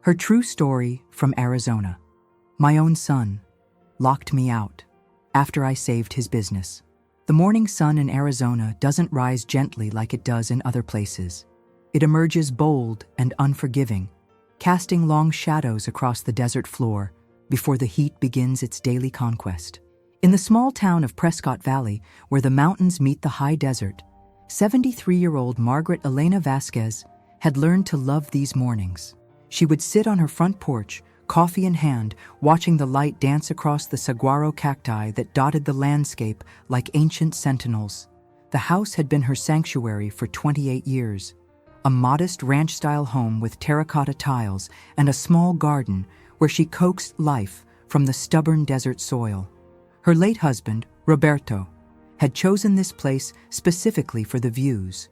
Her true story from Arizona. My own son locked me out after I saved his business. The morning sun in Arizona doesn't rise gently like it does in other places. It emerges bold and unforgiving, casting long shadows across the desert floor before the heat begins its daily conquest. In the small town of Prescott Valley, where the mountains meet the high desert, 73-year-old Margaret Elena Vasquez had learned to love these mornings. She would sit on her front porch, coffee in hand, watching the light dance across the saguaro cacti that dotted the landscape like ancient sentinels. The house had been her sanctuary for 28 years, a modest ranch-style home with terracotta tiles and a small garden where she coaxed life from the stubborn desert soil. Her late husband, Roberto, had chosen this place specifically for the views.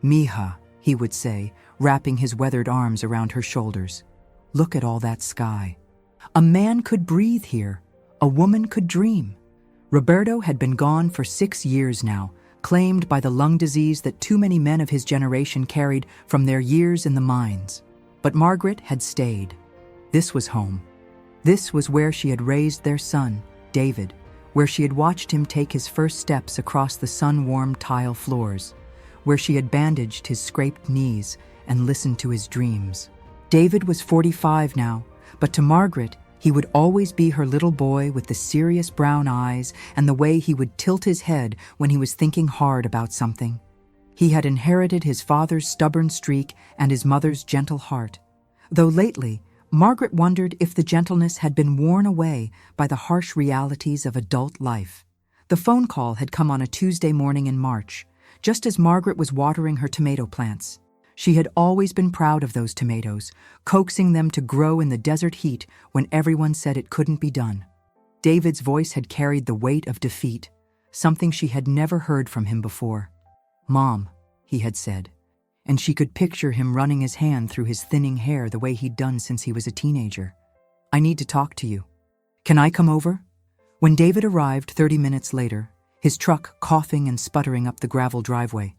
"Mija," he would say, wrapping his weathered arms around her shoulders. "Look at all that sky. A man could breathe here. A woman could dream." Roberto had been gone for 6 years now, claimed by the lung disease that too many men of his generation carried from their years in the mines. But Margaret had stayed. This was home. This was where she had raised their son, David, where she had watched him take his first steps across the sun-warmed tile floors, where she had bandaged his scraped knees and listened to his dreams. David was 45 now, but to Margaret, he would always be her little boy with the serious brown eyes and the way he would tilt his head when he was thinking hard about something. He had inherited his father's stubborn streak and his mother's gentle heart, though lately, Margaret wondered if the gentleness had been worn away by the harsh realities of adult life. The phone call had come on a Tuesday morning in March, just as Margaret was watering her tomato plants. She had always been proud of those tomatoes, coaxing them to grow in the desert heat when everyone said it couldn't be done. David's voice had carried the weight of defeat, something she had never heard from him before. "Mom," he had said, and she could picture him running his hand through his thinning hair the way he'd done since he was a teenager. "I need to talk to you. Can I come over?" When David arrived 30 minutes later, his truck coughing and sputtering up the gravel driveway,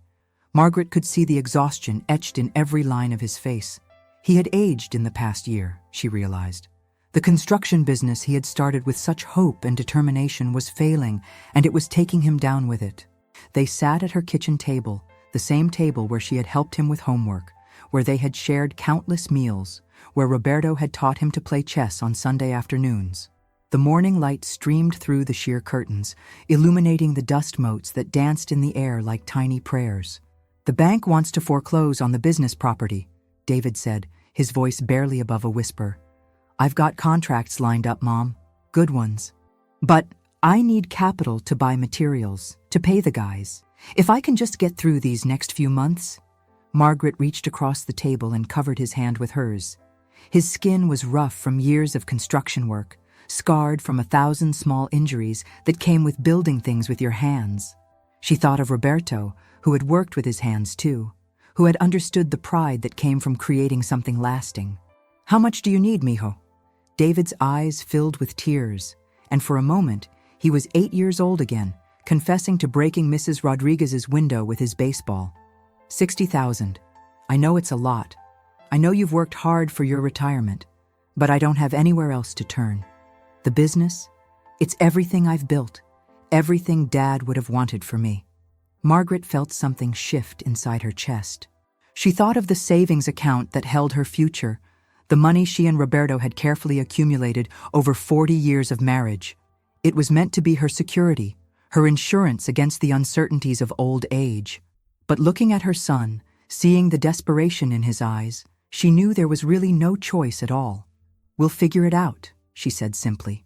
Margaret could see the exhaustion etched in every line of his face. He had aged in the past year, she realized. The construction business he had started with such hope and determination was failing, and it was taking him down with it. They sat at her kitchen table, the same table where she had helped him with homework, where they had shared countless meals, where Roberto had taught him to play chess on Sunday afternoons. The morning light streamed through the sheer curtains, illuminating the dust motes that danced in the air like tiny prayers. "The bank wants to foreclose on the business property," David said, his voice barely above a whisper. "I've got contracts lined up, Mom. Good ones. But I need capital to buy materials, to pay the guys. If I can just get through these next few months." Margaret reached across the table and covered his hand with hers. His skin was rough from years of construction work, scarred from 1,000 small injuries that came with building things with your hands. She thought of Roberto, who had worked with his hands too, who had understood the pride that came from creating something lasting. "How much do you need, mijo?" David's eyes filled with tears, and for a moment, he was 8 years old again, confessing to breaking Mrs. Rodriguez's window with his baseball. "60,000. I know it's a lot. I know you've worked hard for your retirement, but I don't have anywhere else to turn. The business? It's everything I've built, everything Dad would have wanted for me." Margaret felt something shift inside her chest. She thought of the savings account that held her future, the money she and Roberto had carefully accumulated over 40 years of marriage. It was meant to be her security, her insurance against the uncertainties of old age. But looking at her son, seeing the desperation in his eyes, she knew there was really no choice at all. "We'll figure it out," she said simply.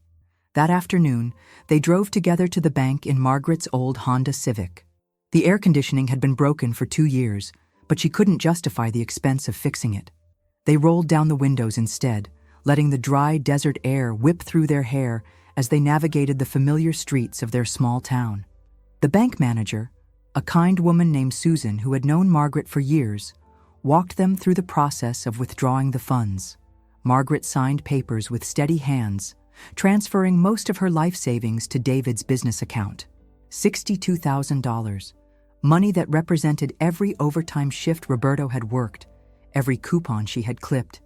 That afternoon, they drove together to the bank in Margaret's old Honda Civic. The air conditioning had been broken for 2 years, but she couldn't justify the expense of fixing it. They rolled down the windows instead, letting the dry desert air whip through their hair as they navigated the familiar streets of their small town. The bank manager, a kind woman named Susan who had known Margaret for years, walked them through the process of withdrawing the funds. Margaret signed papers with steady hands, transferring most of her life savings to David's business account. $62,000. Money that represented every overtime shift Roberto had worked, every coupon she had clipped,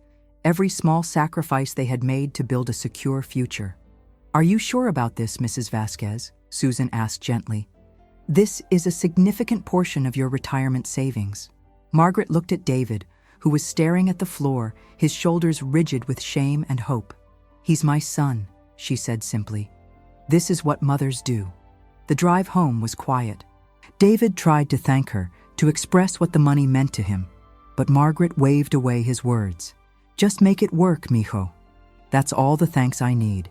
every small sacrifice they had made to build a secure future. "Are you sure about this, Mrs. Vasquez?" Susan asked gently. "This is a significant portion of your retirement savings." Margaret looked at David, who was staring at the floor, his shoulders rigid with shame and hope. "He's my son," she said simply. "This is what mothers do." The drive home was quiet. David tried to thank her, to express what the money meant to him, but Margaret waved away his words. "Just make it work, mijo. That's all the thanks I need."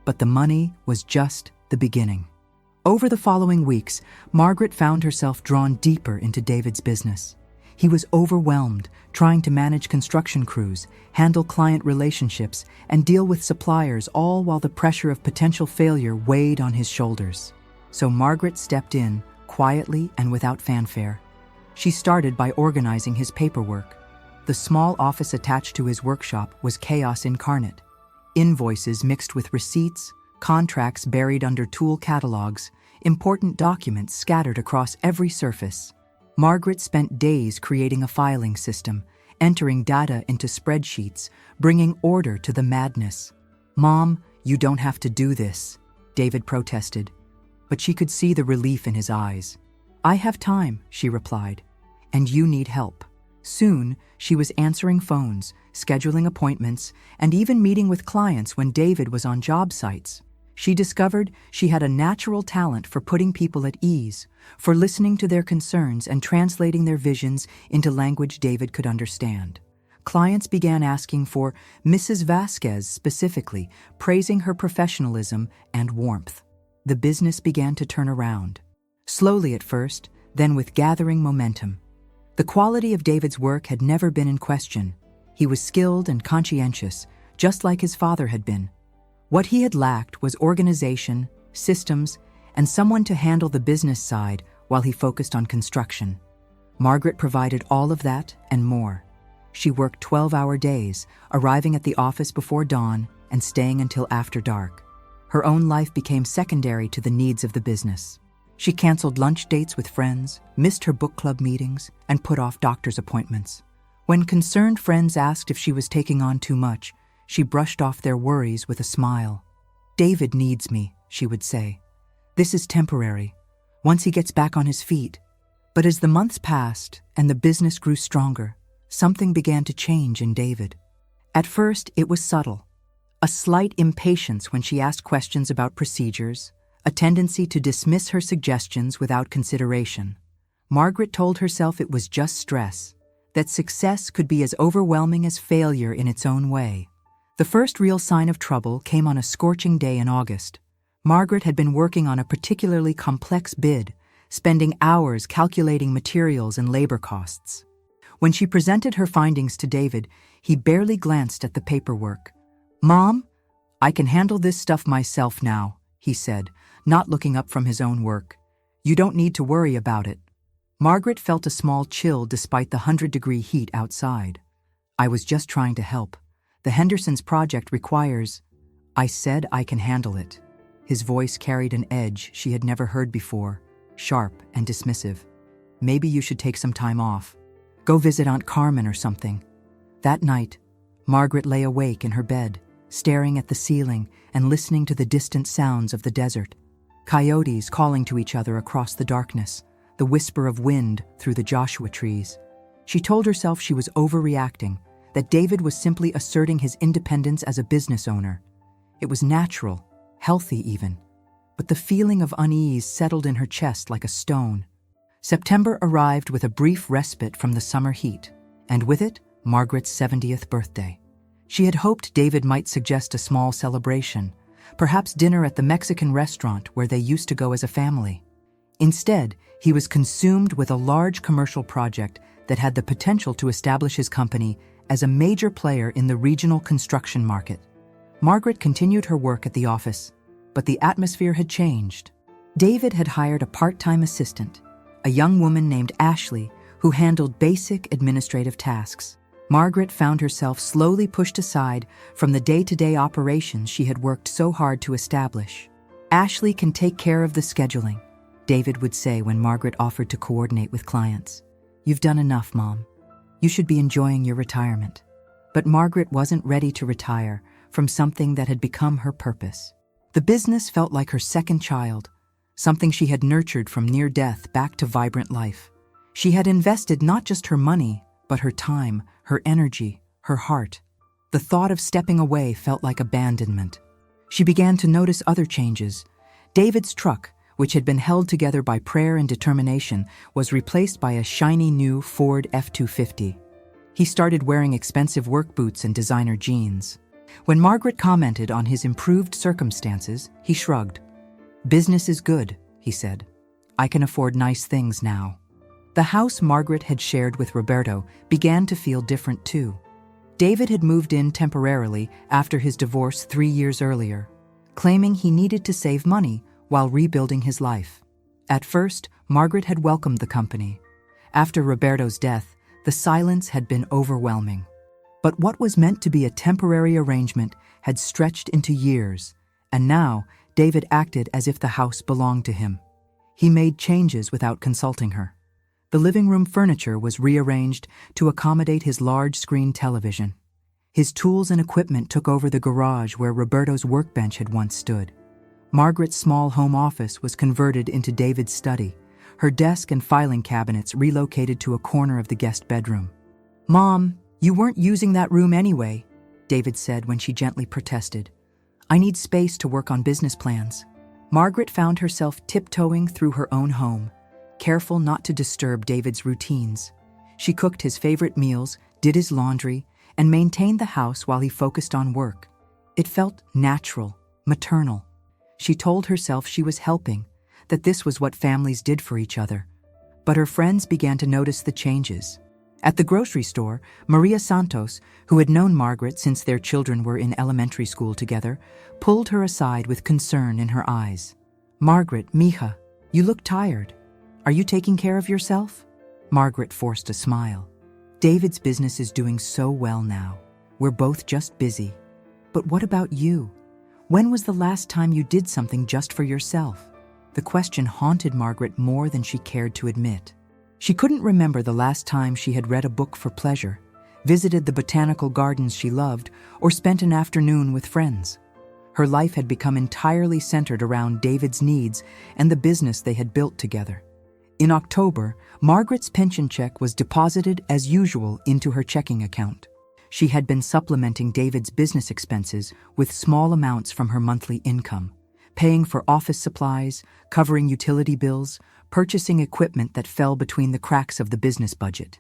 But the money was just the beginning. Over the following weeks, Margaret found herself drawn deeper into David's business. He was overwhelmed, trying to manage construction crews, handle client relationships, and deal with suppliers, all while the pressure of potential failure weighed on his shoulders. So Margaret stepped in, quietly and without fanfare. She started by organizing his paperwork. The small office attached to his workshop was chaos incarnate. Invoices mixed with receipts, contracts buried under tool catalogs, important documents scattered across every surface. Margaret spent days creating a filing system, entering data into spreadsheets, bringing order to the madness. "Mom, you don't have to do this," David protested. But she could see the relief in his eyes. "I have time," she replied, "and you need help." Soon, she was answering phones, scheduling appointments, and even meeting with clients when David was on job sites. She discovered she had a natural talent for putting people at ease, for listening to their concerns and translating their visions into language David could understand. Clients began asking for Mrs. Vasquez specifically, praising her professionalism and warmth. The business began to turn around. Slowly at first, then with gathering momentum. The quality of David's work had never been in question. He was skilled and conscientious, just like his father had been. What he had lacked was organization, systems, and someone to handle the business side while he focused on construction. Margaret provided all of that and more. She worked 12-hour days, arriving at the office before dawn and staying until after dark. Her own life became secondary to the needs of the business. She canceled lunch dates with friends, missed her book club meetings, and put off doctor's appointments. When concerned friends asked if she was taking on too much, she brushed off their worries with a smile. "David needs me," she would say. "This is temporary, once he gets back on his feet." But as the months passed and the business grew stronger, something began to change in David. At first, it was subtle. A slight impatience when she asked questions about procedures, a tendency to dismiss her suggestions without consideration. Margaret told herself it was just stress, that success could be as overwhelming as failure in its own way. The first real sign of trouble came on a scorching day in August. Margaret had been working on a particularly complex bid, spending hours calculating materials and labor costs. When she presented her findings to David, he barely glanced at the paperwork. "Mom, I can handle this stuff myself now," he said, not looking up from his own work. "You don't need to worry about it." Margaret felt a small chill despite the 100-degree heat outside. "I was just trying to help. The Hendersons' project requires—" "I said I can handle it." His voice carried an edge she had never heard before, sharp and dismissive. "Maybe you should take some time off. Go visit Aunt Carmen or something." That night, Margaret lay awake in her bed, staring at the ceiling and listening to the distant sounds of the desert. Coyotes calling to each other across the darkness, the whisper of wind through the Joshua trees. She told herself she was overreacting, that David was simply asserting his independence as a business owner. It was natural, healthy even, but the feeling of unease settled in her chest like a stone. September arrived with a brief respite from the summer heat, and with it, Margaret's 70th birthday. She had hoped David might suggest a small celebration, perhaps dinner at the Mexican restaurant where they used to go as a family. Instead, he was consumed with a large commercial project that had the potential to establish his company as a major player in the regional construction market. Margaret continued her work at the office, but the atmosphere had changed. David had hired a part-time assistant, a young woman named Ashley, who handled basic administrative tasks. Margaret found herself slowly pushed aside from the day-to-day operations she had worked so hard to establish. "Ashley can take care of the scheduling," David would say when Margaret offered to coordinate with clients. "You've done enough, Mom. You should be enjoying your retirement." But Margaret wasn't ready to retire from something that had become her purpose. The business felt like her second child, something she had nurtured from near death back to vibrant life. She had invested not just her money, but her time, her energy, her heart. The thought of stepping away felt like abandonment. She began to notice other changes. David's truck, which had been held together by prayer and determination, was replaced by a shiny new Ford F-250. He started wearing expensive work boots and designer jeans. When Margaret commented on his improved circumstances, he shrugged. "Business is good," he said. "I can afford nice things now." The house Margaret had shared with Roberto began to feel different too. David had moved in temporarily after his divorce 3 years earlier, claiming he needed to save money while rebuilding his life. At first, Margaret had welcomed the company. After Roberto's death, the silence had been overwhelming. But what was meant to be a temporary arrangement had stretched into years, and now David acted as if the house belonged to him. He made changes without consulting her. The living room furniture was rearranged to accommodate his large-screen television. His tools and equipment took over the garage where Roberto's workbench had once stood. Margaret's small home office was converted into David's study, her desk and filing cabinets relocated to a corner of the guest bedroom. "Mom, you weren't using that room anyway," David said when she gently protested. "I need space to work on business plans." Margaret found herself tiptoeing through her own home, careful not to disturb David's routines. She cooked his favorite meals, did his laundry, and maintained the house while he focused on work. It felt natural, maternal. She told herself she was helping, that this was what families did for each other. But her friends began to notice the changes. At the grocery store, Maria Santos, who had known Margaret since their children were in elementary school together, pulled her aside with concern in her eyes. "Margaret, mija, you look tired. Are you taking care of yourself?" Margaret forced a smile. "David's business is doing so well now. We're both just busy. But what about you? When was the last time you did something just for yourself?" The question haunted Margaret more than she cared to admit. She couldn't remember the last time she had read a book for pleasure, visited the botanical gardens she loved, or spent an afternoon with friends. Her life had become entirely centered around David's needs and the business they had built together. In October, Margaret's pension check was deposited as usual into her checking account. She had been supplementing David's business expenses with small amounts from her monthly income, paying for office supplies, covering utility bills, purchasing equipment that fell between the cracks of the business budget.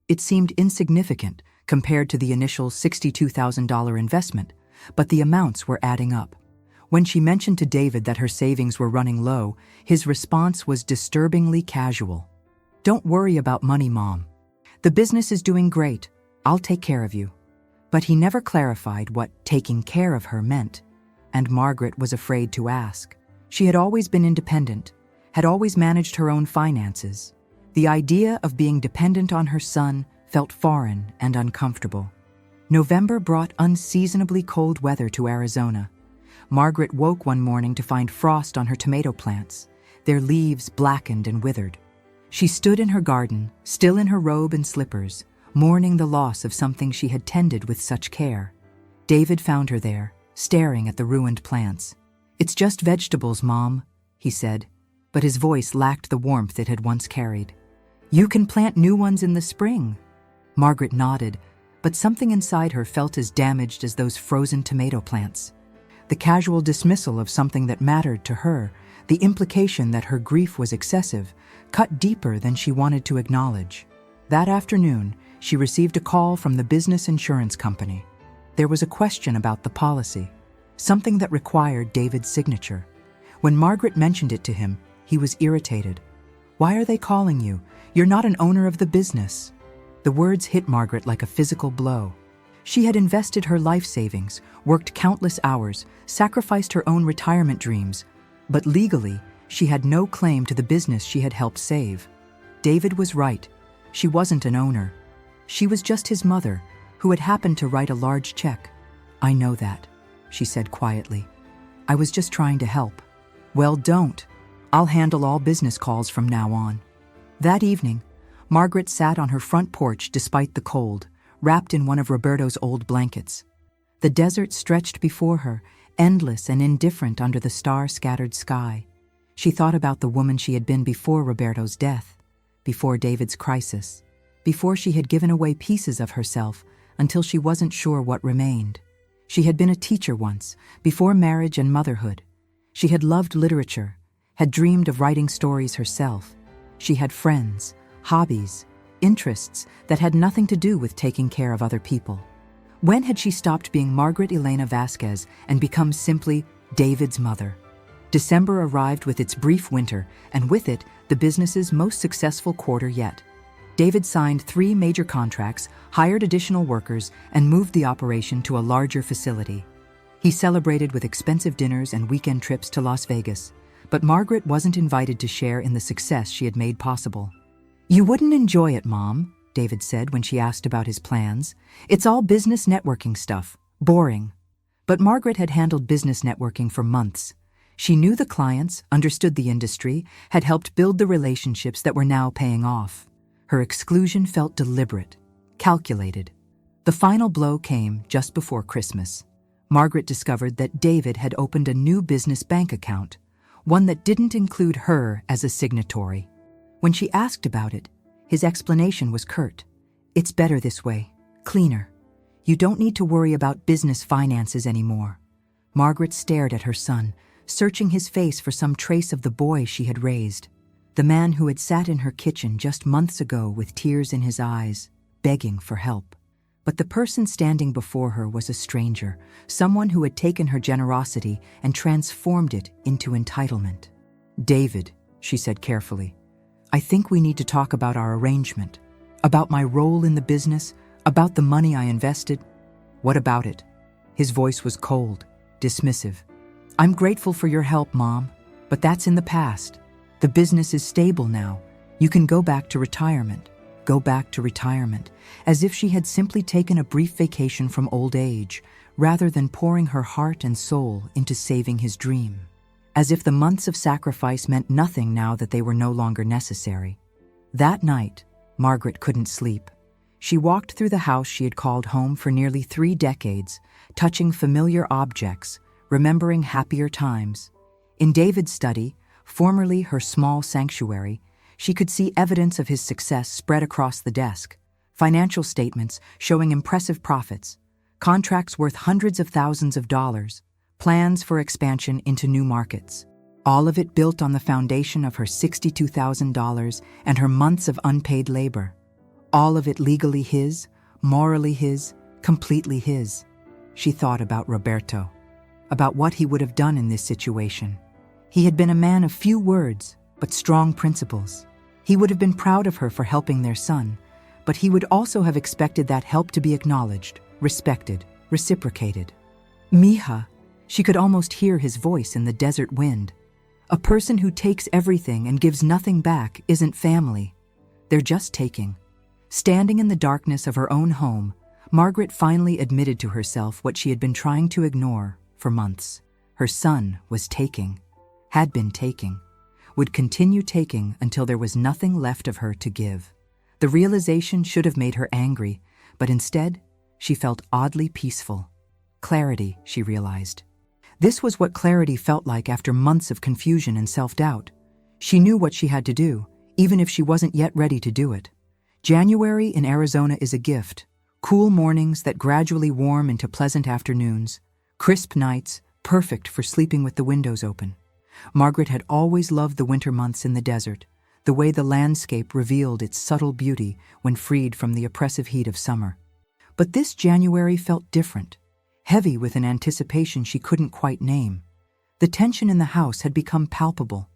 It seemed insignificant compared to the initial $62,000 investment, but the amounts were adding up. When she mentioned to David that her savings were running low, his response was disturbingly casual. "Don't worry about money, Mom. The business is doing great. I'll take care of you." But he never clarified what taking care of her meant, and Margaret was afraid to ask. She had always been independent, had always managed her own finances. The idea of being dependent on her son felt foreign and uncomfortable. November brought unseasonably cold weather to Arizona. Margaret woke one morning to find frost on her tomato plants, their leaves blackened and withered. She stood in her garden, still in her robe and slippers, mourning the loss of something she had tended with such care. David found her there, staring at the ruined plants. "It's just vegetables, Mom," he said, but his voice lacked the warmth it had once carried. "You can plant new ones in the spring." Margaret nodded, but something inside her felt as damaged as those frozen tomato plants. The casual dismissal of something that mattered to her, the implication that her grief was excessive, cut deeper than she wanted to acknowledge. That afternoon, she received a call from the business insurance company. There was a question about the policy, something that required David's signature. When Margaret mentioned it to him, he was irritated. "Why are they calling you? You're not an owner of the business." The words hit Margaret like a physical blow. She had invested her life savings, worked countless hours, sacrificed her own retirement dreams, but legally, she had no claim to the business she had helped save. David was right. She wasn't an owner. She was just his mother, who had happened to write a large check. "I know that," she said quietly. "I was just trying to help." "Well, don't. I'll handle all business calls from now on." That evening, Margaret sat on her front porch despite the cold, wrapped in one of Roberto's old blankets. The desert stretched before her, endless and indifferent under the star-scattered sky. She thought about the woman she had been before Roberto's death, before David's crisis, before she had given away pieces of herself until she wasn't sure what remained. She had been a teacher once, before marriage and motherhood. She had loved literature, had dreamed of writing stories herself. She had friends, hobbies, interests that had nothing to do with taking care of other people. When had she stopped being Margaret Elena Vasquez and become simply David's mother? December arrived with its brief winter, and with it, the business's most successful quarter yet. David signed 3 major contracts, hired additional workers, and moved the operation to a larger facility. He celebrated with expensive dinners and weekend trips to Las Vegas, but Margaret wasn't invited to share in the success she had made possible. "You wouldn't enjoy it, Mom," David said when she asked about his plans. "It's all business networking stuff. Boring." But Margaret had handled business networking for months. She knew the clients, understood the industry, had helped build the relationships that were now paying off. Her exclusion felt deliberate, calculated. The final blow came just before Christmas. Margaret discovered that David had opened a new business bank account, one that didn't include her as a signatory. When she asked about it, his explanation was curt. "It's better this way, cleaner. You don't need to worry about business finances anymore." Margaret stared at her son, searching his face for some trace of the boy she had raised, the man who had sat in her kitchen just months ago with tears in his eyes, begging for help. But the person standing before her was a stranger, someone who had taken her generosity and transformed it into entitlement. "David," she said carefully, "I think we need to talk about our arrangement, about my role in the business, about the money I invested." "What about it?" His voice was cold, dismissive. "I'm grateful for your help, Mom, but that's in the past. The business is stable now. You can go back to retirement. Go back to retirement," as if she had simply taken a brief vacation from old age, rather than pouring her heart and soul into saving his dream. As if the months of sacrifice meant nothing now that they were no longer necessary. That night, Margaret couldn't sleep. She walked through the house she had called home for nearly 3 decades, touching familiar objects, remembering happier times. In David's study, formerly her small sanctuary, she could see evidence of his success spread across the desk, financial statements showing impressive profits, contracts worth hundreds of thousands of dollars, plans for expansion into new markets. All of it built on the foundation of her $62,000 and her months of unpaid labor. All of it legally his, morally his, completely his. She thought about Roberto, about what he would have done in this situation. He had been a man of few words, but strong principles. He would have been proud of her for helping their son, but he would also have expected that help to be acknowledged, respected, reciprocated. "Mija," she could almost hear his voice in the desert wind. "A person who takes everything and gives nothing back isn't family. They're just taking." Standing in the darkness of her own home, Margaret finally admitted to herself what she had been trying to ignore for months. Her son was taking, had been taking, would continue taking until there was nothing left of her to give. The realization should have made her angry, but instead, she felt oddly peaceful. Clarity, she realized. This was what clarity felt like after months of confusion and self-doubt. She knew what she had to do, even if she wasn't yet ready to do it. January in Arizona is a gift. Cool mornings that gradually warm into pleasant afternoons. Crisp nights, perfect for sleeping with the windows open. Margaret had always loved the winter months in the desert, the way the landscape revealed its subtle beauty when freed from the oppressive heat of summer. But this January felt different, heavy with an anticipation she couldn't quite name. The tension in the house had become palpable.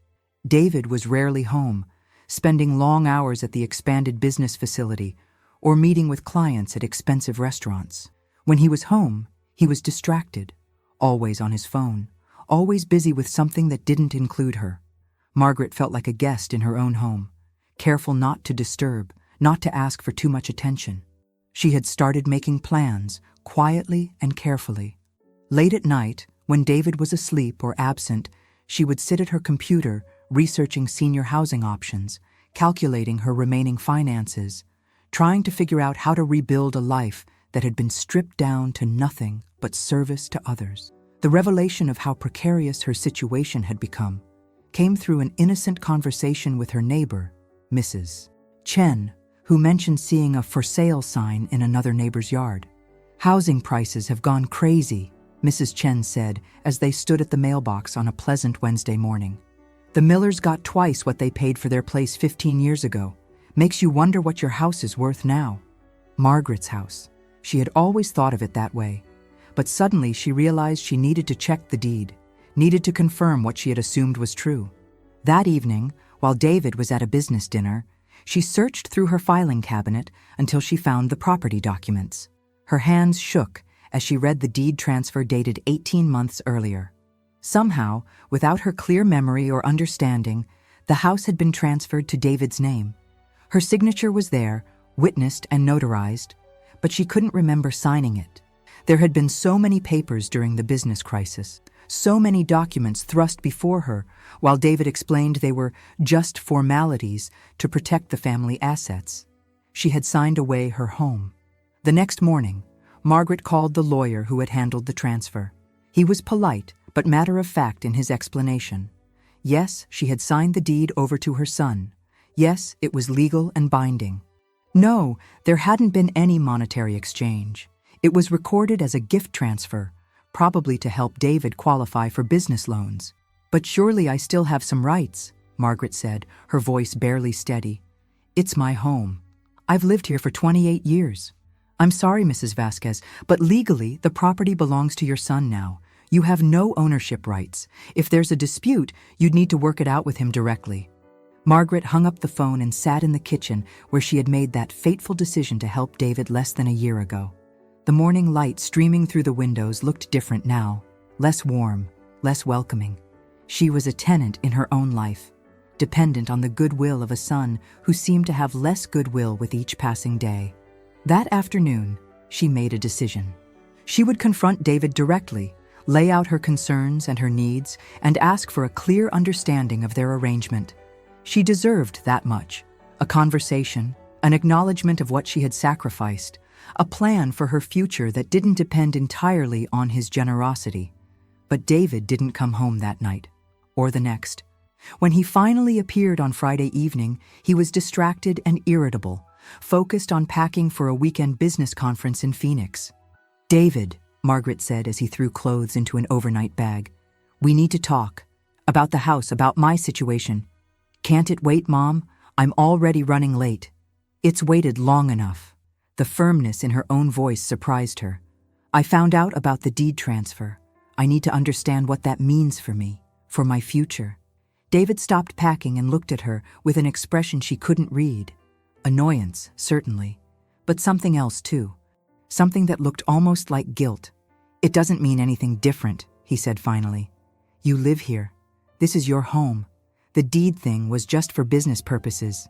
David was rarely home, spending long hours at the expanded business facility or meeting with clients at expensive restaurants. When he was home, he was distracted, always on his phone, always busy with something that didn't include her. Margaret felt like a guest in her own home, careful not to disturb, not to ask for too much attention. She had started making plans, quietly and carefully. Late at night, when David was asleep or absent, she would sit at her computer, researching senior housing options, calculating her remaining finances, trying to figure out how to rebuild a life that had been stripped down to nothing but service to others. The revelation of how precarious her situation had become came through an innocent conversation with her neighbor, Mrs. Chen, who mentioned seeing a for sale sign in another neighbor's yard. "Housing prices have gone crazy," Mrs. Chen said as they stood at the mailbox on a pleasant Wednesday morning. "The Millers got twice what they paid for their place 15 years ago. Makes you wonder what your house is worth now." Margaret's house. She had always thought of it that way. But suddenly she realized she needed to check the deed, needed to confirm what she had assumed was true. That evening, while David was at a business dinner, she searched through her filing cabinet until she found the property documents. Her hands shook as she read the deed transfer dated 18 months earlier. Somehow, without her clear memory or understanding, the house had been transferred to David's name. Her signature was there, witnessed and notarized, but she couldn't remember signing it. There had been so many papers during the business crisis, so many documents thrust before her, while David explained they were just formalities to protect the family assets. She had signed away her home. The next morning, Margaret called the lawyer who had handled the transfer. He was polite, but matter-of-fact in his explanation. Yes, she had signed the deed over to her son. Yes, it was legal and binding. No, there hadn't been any monetary exchange. It was recorded as a gift transfer, probably to help David qualify for business loans. "But surely I still have some rights," Margaret said, her voice barely steady. "It's my home. I've lived here for 28 years. I'm sorry, Mrs. Vasquez, but legally the property belongs to your son now. You have no ownership rights. If there's a dispute, you'd need to work it out with him directly." Margaret hung up the phone and sat in the kitchen where she had made that fateful decision to help David less than a year ago. The morning light streaming through the windows looked different now, less warm, less welcoming. She was a tenant in her own life, dependent on the goodwill of a son who seemed to have less goodwill with each passing day. That afternoon, she made a decision. She would confront David directly, lay out her concerns and her needs, and ask for a clear understanding of their arrangement. She deserved that much: a conversation, an acknowledgement of what she had sacrificed, a plan for her future that didn't depend entirely on his generosity. But David didn't come home that night, or the next. When he finally appeared on Friday evening, he was distracted and irritable, focused on packing for a weekend business conference in Phoenix. "David," Margaret said as he threw clothes into an overnight bag, "we need to talk. About the house, about my situation." "Can't it wait, Mom? I'm already running late." "It's waited long enough." The firmness in her own voice surprised her. "I found out about the deed transfer. I need to understand what that means for me, for my future." David stopped packing and looked at her with an expression she couldn't read. Annoyance, certainly, but something else too. Something that looked almost like guilt. "It doesn't mean anything different," he said finally. "You live here. This is your home. The deed thing was just for business purposes.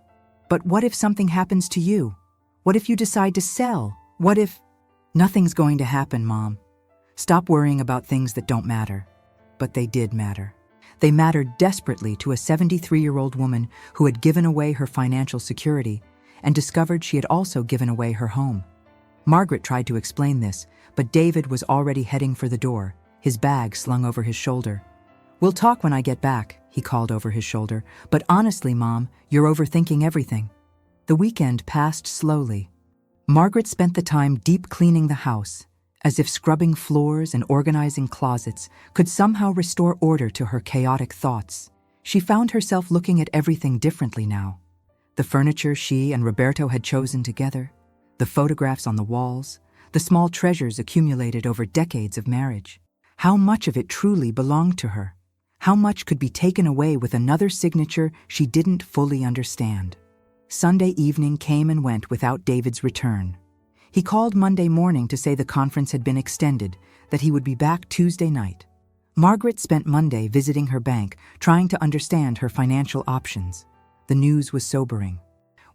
But what if something happens to you? What if you decide to sell? What if—" "Nothing's going to happen, Mom. Stop worrying about things that don't matter." But they did matter. They mattered desperately to a 73-year-old woman who had given away her financial security and discovered she had also given away her home. Margaret tried to explain this, but David was already heading for the door, his bag slung over his shoulder. "We'll talk when I get back," he called over his shoulder. "But honestly, Mom, you're overthinking everything." The weekend passed slowly. Margaret spent the time deep cleaning the house, as if scrubbing floors and organizing closets could somehow restore order to her chaotic thoughts. She found herself looking at everything differently now. The furniture she and Roberto had chosen together, the photographs on the walls, the small treasures accumulated over decades of marriage. How much of it truly belonged to her? How much could be taken away with another signature she didn't fully understand? Sunday evening came and went without David's return. He called Monday morning to say the conference had been extended, that he would be back Tuesday night. Margaret spent Monday visiting her bank, trying to understand her financial options. The news was sobering.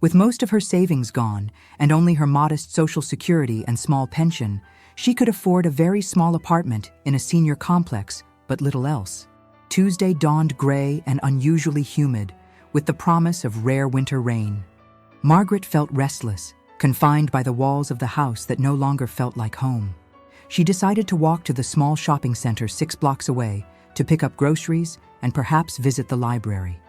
With most of her savings gone, and only her modest Social Security and small pension, she could afford a very small apartment in a senior complex, but little else. Tuesday dawned gray and unusually humid, with the promise of rare winter rain. Margaret felt restless, confined by the walls of the house that no longer felt like home. She decided to walk to the small shopping center 6 blocks away to pick up groceries and perhaps visit the library.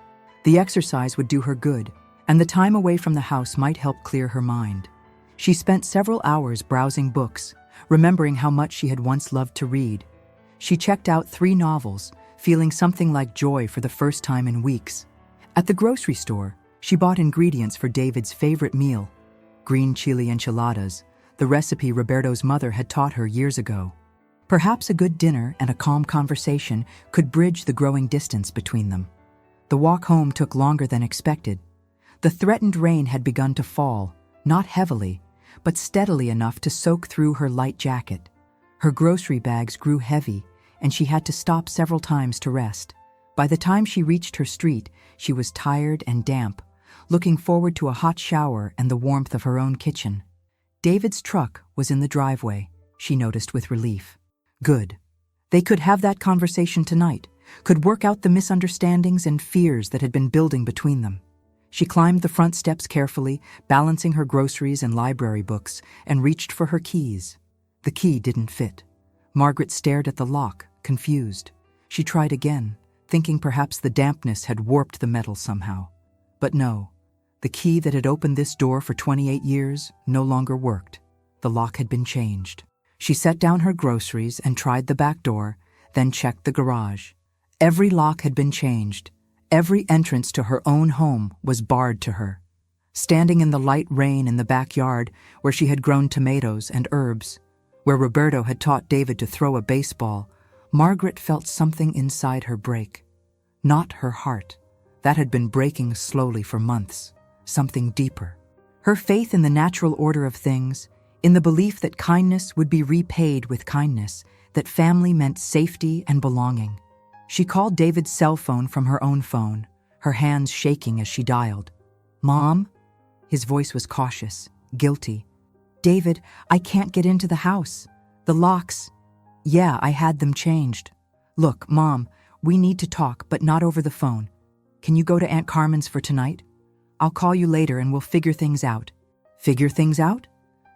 The exercise would do her good, and the time away from the house might help clear her mind. She spent several hours browsing books, remembering how much she had once loved to read. She checked out 3 novels, feeling something like joy for the first time in weeks. At the grocery store, she bought ingredients for David's favorite meal, green chili enchiladas, the recipe Roberto's mother had taught her years ago. Perhaps a good dinner and a calm conversation could bridge the growing distance between them. The walk home took longer than expected. The threatened rain had begun to fall, not heavily, but steadily enough to soak through her light jacket. Her grocery bags grew heavy, and she had to stop several times to rest. By the time she reached her street, she was tired and damp, looking forward to a hot shower and the warmth of her own kitchen. David's truck was in the driveway, she noticed with relief. Good. They could have that conversation tonight, could work out the misunderstandings and fears that had been building between them. She climbed the front steps carefully, balancing her groceries and library books, and reached for her keys. The key didn't fit. Margaret stared at the lock, confused. She tried again, thinking perhaps the dampness had warped the metal somehow. But no, the key that had opened this door for 28 years no longer worked. The lock had been changed. She set down her groceries and tried the back door, then checked the garage. Every lock had been changed. Every entrance to her own home was barred to her. Standing in the light rain in the backyard where she had grown tomatoes and herbs, where Roberto had taught David to throw a baseball, Margaret felt something inside her break. Not her heart. That had been breaking slowly for months. Something deeper. Her faith in the natural order of things, in the belief that kindness would be repaid with kindness, that family meant safety and belonging. She called David's cell phone from her own phone, her hands shaking as she dialed. "Mom?" His voice was cautious, guilty. "David, I can't get into the house. The locks. Yeah, I had them changed. Look, Mom, we need to talk, but not over the phone. Can you go to Aunt Carmen's for tonight? I'll call you later and we'll figure things out." Figure things out?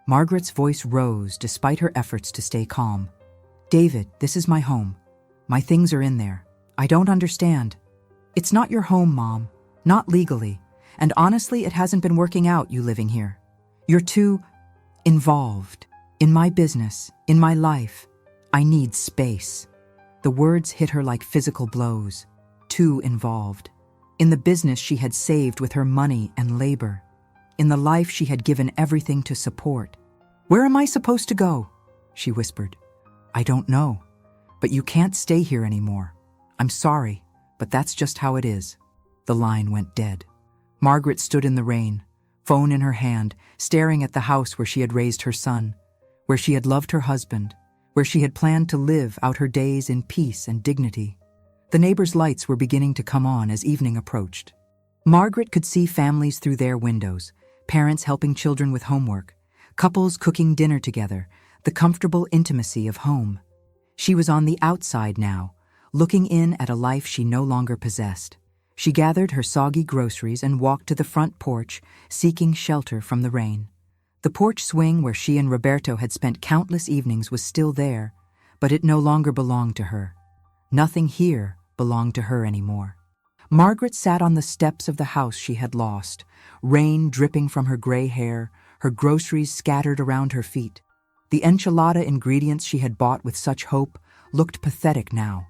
Margaret's voice rose despite her efforts to stay calm. "David, this is my home. My things are in there. I don't understand. It's not your home, Mom. Not legally. And honestly, it hasn't been working out, you living here. You're too involved. In my business, in my life. I need space." The words hit her like physical blows. Too involved. In the business she had saved with her money and labor. In the life she had given everything to support. "Where am I supposed to go?" she whispered. "I don't know. But you can't stay here anymore. I'm sorry, but that's just how it is." The line went dead. Margaret stood in the rain, phone in her hand, staring at the house where she had raised her son, where she had loved her husband, where she had planned to live out her days in peace and dignity. The neighbors' lights were beginning to come on as evening approached. Margaret could see families through their windows, parents helping children with homework, couples cooking dinner together, the comfortable intimacy of home. She was on the outside now, looking in at a life she no longer possessed. She gathered her soggy groceries and walked to the front porch, seeking shelter from the rain. The porch swing where she and Roberto had spent countless evenings was still there, but it no longer belonged to her. Nothing here belonged to her anymore. Margaret sat on the steps of the house she had lost, rain dripping from her gray hair, her groceries scattered around her feet. The enchilada ingredients she had bought with such hope looked pathetic now.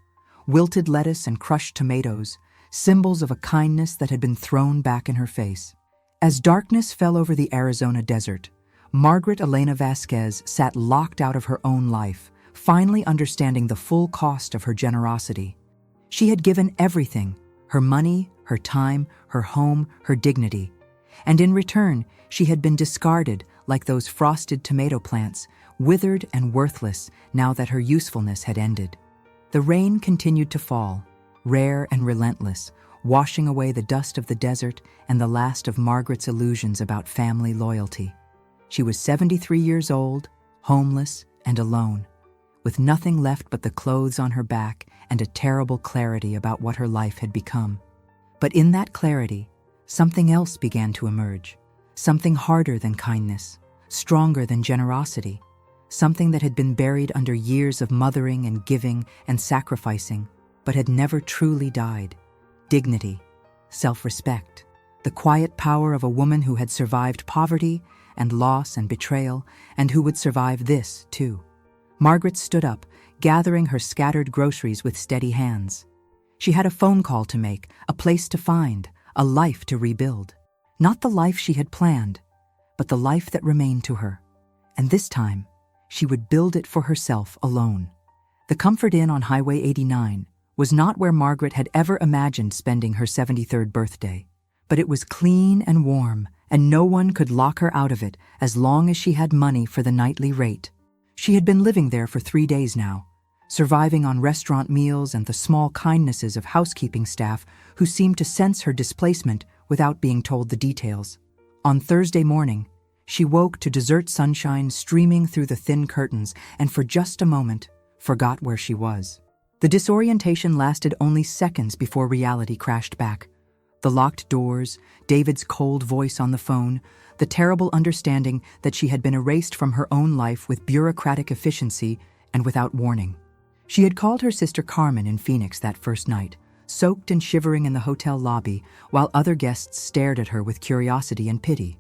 Wilted lettuce and crushed tomatoes, symbols of a kindness that had been thrown back in her face. As darkness fell over the Arizona desert, Margaret Elena Vasquez sat locked out of her own life, finally understanding the full cost of her generosity. She had given everything, her money, her time, her home, her dignity. And in return, she had been discarded like those frosted tomato plants, withered and worthless now that her usefulness had ended. The rain continued to fall, rare and relentless, washing away the dust of the desert and the last of Margaret's illusions about family loyalty. She was 73 years old, homeless and alone, with nothing left but the clothes on her back and a terrible clarity about what her life had become. But in that clarity, something else began to emerge, something harder than kindness, stronger than generosity, something that had been buried under years of mothering and giving and sacrificing, but had never truly died. Dignity, self-respect, the quiet power of a woman who had survived poverty and loss and betrayal, and who would survive this, too. Margaret stood up, gathering her scattered groceries with steady hands. She had a phone call to make, a place to find, a life to rebuild. Not the life she had planned, but the life that remained to her. And this time, she would build it for herself alone. The Comfort Inn on Highway 89 was not where Margaret had ever imagined spending her 73rd birthday, but it was clean and warm, and no one could lock her out of it as long as she had money for the nightly rate. She had been living there for 3 days now, surviving on restaurant meals and the small kindnesses of housekeeping staff who seemed to sense her displacement without being told the details. On Thursday morning, she woke to dessert sunshine streaming through the thin curtains and for just a moment forgot where she was. The disorientation lasted only seconds before reality crashed back. The locked doors, David's cold voice on the phone, the terrible understanding that she had been erased from her own life with bureaucratic efficiency and without warning. She had called her sister Carmen in Phoenix that first night, soaked and shivering in the hotel lobby while other guests stared at her with curiosity and pity.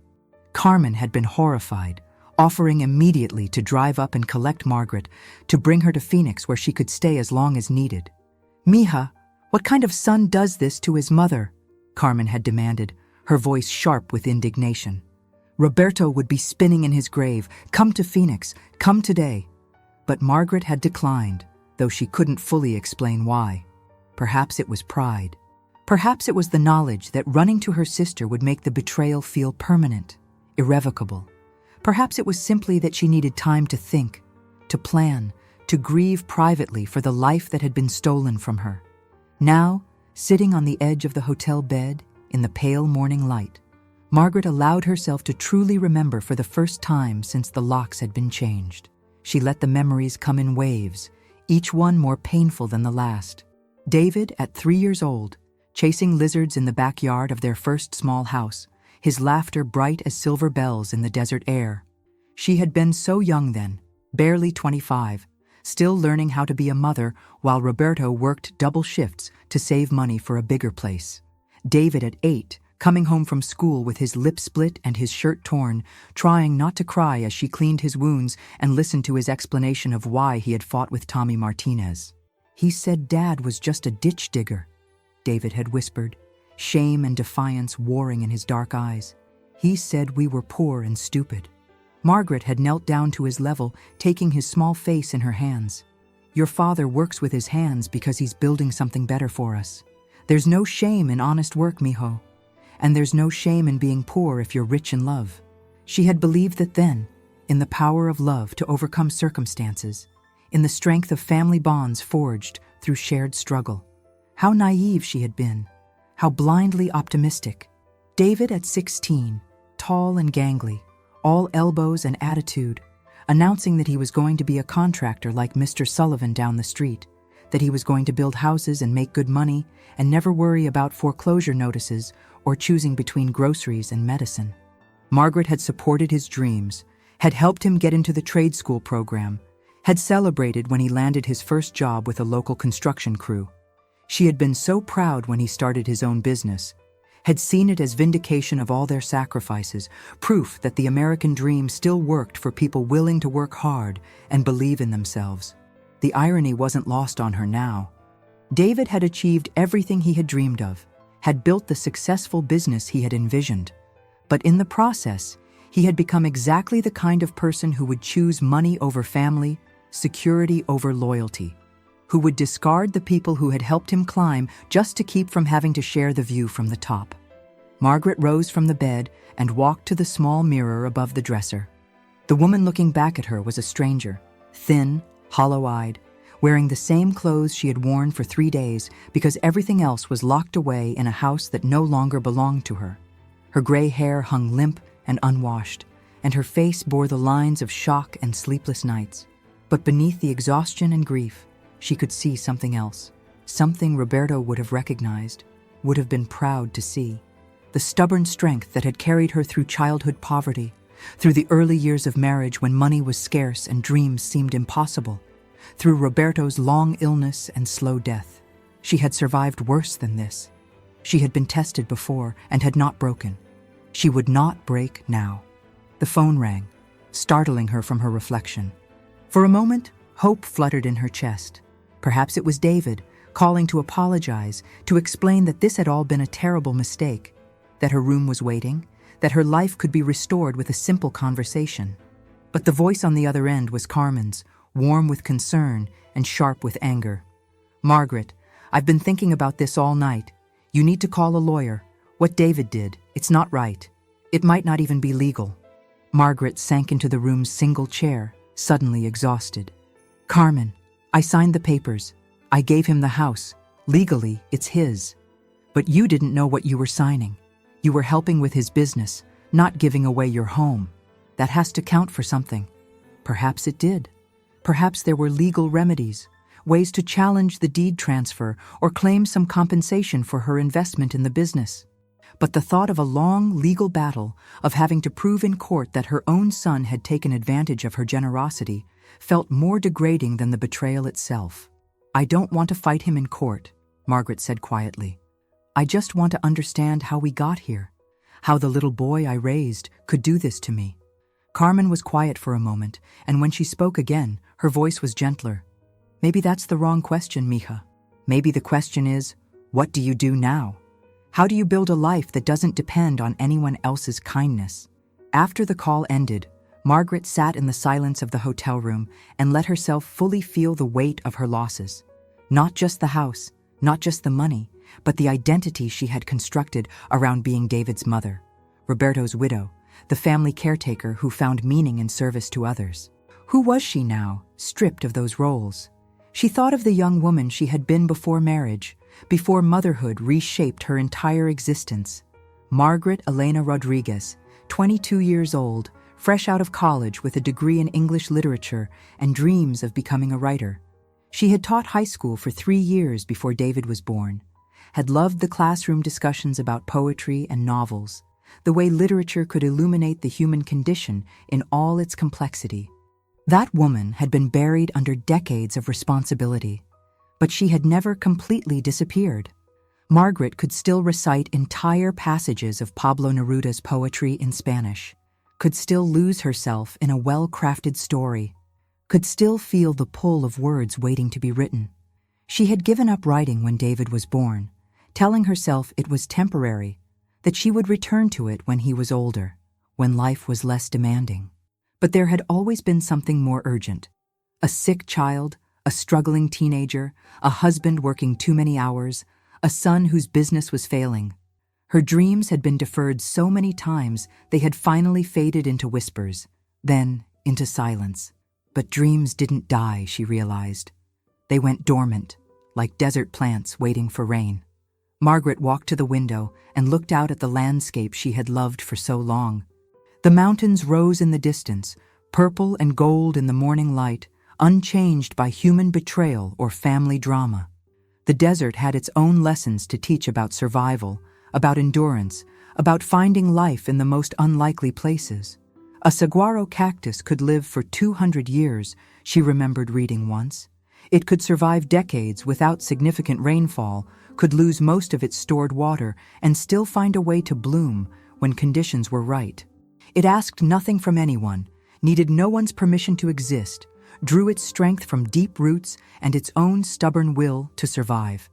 Carmen had been horrified, offering immediately to drive up and collect Margaret, to bring her to Phoenix where she could stay as long as needed. "Mija, what kind of son does this to his mother?" Carmen had demanded, her voice sharp with indignation. "Roberto would be spinning in his grave. Come to Phoenix, come today." But Margaret had declined, though she couldn't fully explain why. Perhaps it was pride. Perhaps it was the knowledge that running to her sister would make the betrayal feel permanent, irrevocable. Perhaps it was simply that she needed time to think, to plan, to grieve privately for the life that had been stolen from her. Now, sitting on the edge of the hotel bed, in the pale morning light, Margaret allowed herself to truly remember for the first time since the locks had been changed. She let the memories come in waves, each one more painful than the last. David, at 3 years old, chasing lizards in the backyard of their first small house, his laughter bright as silver bells in the desert air. She had been so young then, barely 25, still learning how to be a mother while Roberto worked double shifts to save money for a bigger place. David at 8, coming home from school with his lip split and his shirt torn, trying not to cry as she cleaned his wounds and listened to his explanation of why he had fought with Tommy Martinez. "He said Dad was just a ditch digger," David had whispered, shame and defiance warring in his dark eyes. "He said we were poor and stupid." Margaret had knelt down to his level, taking his small face in her hands. "Your father works with his hands because he's building something better for us. There's no shame in honest work, mijo. And there's no shame in being poor if you're rich in love." She had believed that then, in the power of love to overcome circumstances, in the strength of family bonds forged through shared struggle. How naive she had been, how blindly optimistic. David at 16, tall and gangly, all elbows and attitude, announcing that he was going to be a contractor like Mr. Sullivan down the street, that he was going to build houses and make good money and never worry about foreclosure notices or choosing between groceries and medicine. Margaret had supported his dreams, had helped him get into the trade school program, had celebrated when he landed his first job with a local construction crew. She had been so proud when he started his own business, had seen it as vindication of all their sacrifices, proof that the American dream still worked for people willing to work hard and believe in themselves. The irony wasn't lost on her now. David had achieved everything he had dreamed of, had built the successful business he had envisioned. But in the process, he had become exactly the kind of person who would choose money over family, security over loyalty, who would discard the people who had helped him climb just to keep from having to share the view from the top. Margaret rose from the bed and walked to the small mirror above the dresser. The woman looking back at her was a stranger, thin, hollow-eyed, wearing the same clothes she had worn for 3 days because everything else was locked away in a house that no longer belonged to her. Her gray hair hung limp and unwashed, and her face bore the lines of shock and sleepless nights. But beneath the exhaustion and grief, she could see something else, something Roberto would have recognized, would have been proud to see. the stubborn strength that had carried her through childhood poverty, through the early years of marriage when money was scarce and dreams seemed impossible, through Roberto's long illness and slow death. She had survived worse than this. She had been tested before and had not broken. She would not break now. The phone rang, startling her from her reflection. For a moment, hope fluttered in her chest. Perhaps it was David, calling to apologize, to explain that this had all been a terrible mistake, that her room was waiting, that her life could be restored with a simple conversation. But the voice on the other end was Carmen's, warm with concern and sharp with anger. "Margaret, I've been thinking about this all night. You need to call a lawyer. What David did, it's not right. It might not even be legal." Margaret sank into the room's single chair, suddenly exhausted. "Carmen, I signed the papers. I gave him the house. Legally, it's his. But you didn't know what you were signing. You were helping with his business, not giving away your home. That has to count for something." Perhaps it did. Perhaps there were legal remedies, ways to challenge the deed transfer or claim some compensation for her investment in the business. But the thought of a long legal battle, of having to prove in court that her own son had taken advantage of her generosity, felt more degrading than the betrayal itself. "I don't want to fight him in court," Margaret said quietly. "I just want to understand how we got here, how the little boy I raised could do this to me." Carmen was quiet for a moment, and when she spoke again, her voice was gentler. "Maybe that's the wrong question, mija. Maybe the question is, what do you do now? How do you build a life that doesn't depend on anyone else's kindness?" After the call ended, Margaret sat in the silence of the hotel room and let herself fully feel the weight of her losses. Not just the house, not just the money, but the identity she had constructed around being David's mother, Roberto's widow, the family caretaker who found meaning in service to others. Who was she now, stripped of those roles? She thought of the young woman she had been before marriage, before motherhood reshaped her entire existence. Margaret Elena Rodriguez, 22 years old, fresh out of college with a degree in English literature and dreams of becoming a writer. She had taught high school for 3 years before David was born, had loved the classroom discussions about poetry and novels, the way literature could illuminate the human condition in all its complexity. That woman had been buried under decades of responsibility, but she had never completely disappeared. Margaret could still recite entire passages of Pablo Neruda's poetry in Spanish, could still lose herself in a well-crafted story, could still feel the pull of words waiting to be written. She had given up writing when David was born, telling herself it was temporary, that she would return to it when he was older, when life was less demanding. But there had always been something more urgent. A sick child, a struggling teenager, a husband working too many hours, a son whose business was failing. Her dreams had been deferred so many times they had finally faded into whispers, then into silence. But dreams didn't die, she realized. They went dormant, like desert plants waiting for rain. Margaret walked to the window and looked out at the landscape she had loved for so long. The mountains rose in the distance, purple and gold in the morning light, unchanged by human betrayal or family drama. The desert had its own lessons to teach about survival, about endurance, about finding life in the most unlikely places. A saguaro cactus could live for 200 years, she remembered reading once. It could survive decades without significant rainfall, could lose most of its stored water, and still find a way to bloom when conditions were right. It asked nothing from anyone, needed no one's permission to exist, drew its strength from deep roots and its own stubborn will to survive.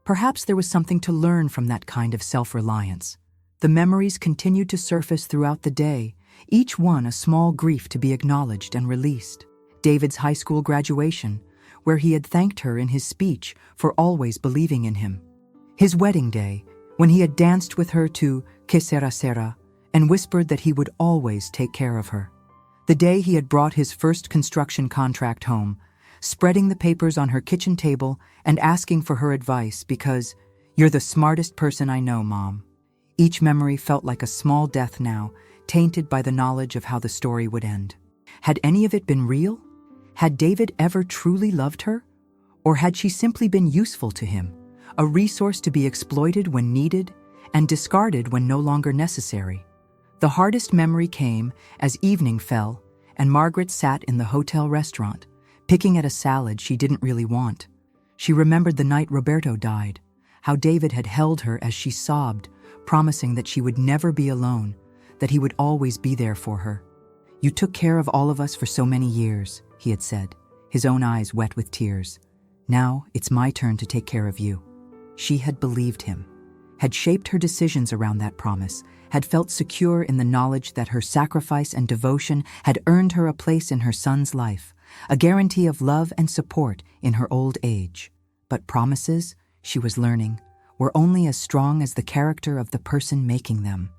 Perhaps there was something to learn from that kind of self-reliance. The memories continued to surface throughout the day, each one a small grief to be acknowledged and released. David's high school graduation, where he had thanked her in his speech for always believing in him. His wedding day, when he had danced with her to Que Sera Sera and whispered that he would always take care of her. The day he had brought his first construction contract home, spreading the papers on her kitchen table and asking for her advice because, "You're the smartest person I know, Mom." Each memory felt like a small death now, tainted by the knowledge of how the story would end. Had any of it been real? Had David ever truly loved her? Or had she simply been useful to him, a resource to be exploited when needed, and discarded when no longer necessary. The hardest memory came as evening fell and Margaret sat in the hotel restaurant, picking at a salad she didn't really want. She remembered the night Roberto died, how David had held her as she sobbed, promising that she would never be alone, that he would always be there for her. "You took care of all of us for so many years," he had said, his own eyes wet with tears. "Now it's my turn to take care of you." She had believed him, had shaped her decisions around that promise, had felt secure in the knowledge that her sacrifice and devotion had earned her a place in her son's life, a guarantee of love and support in her old age. But promises, she was learning, were only as strong as the character of the person making them.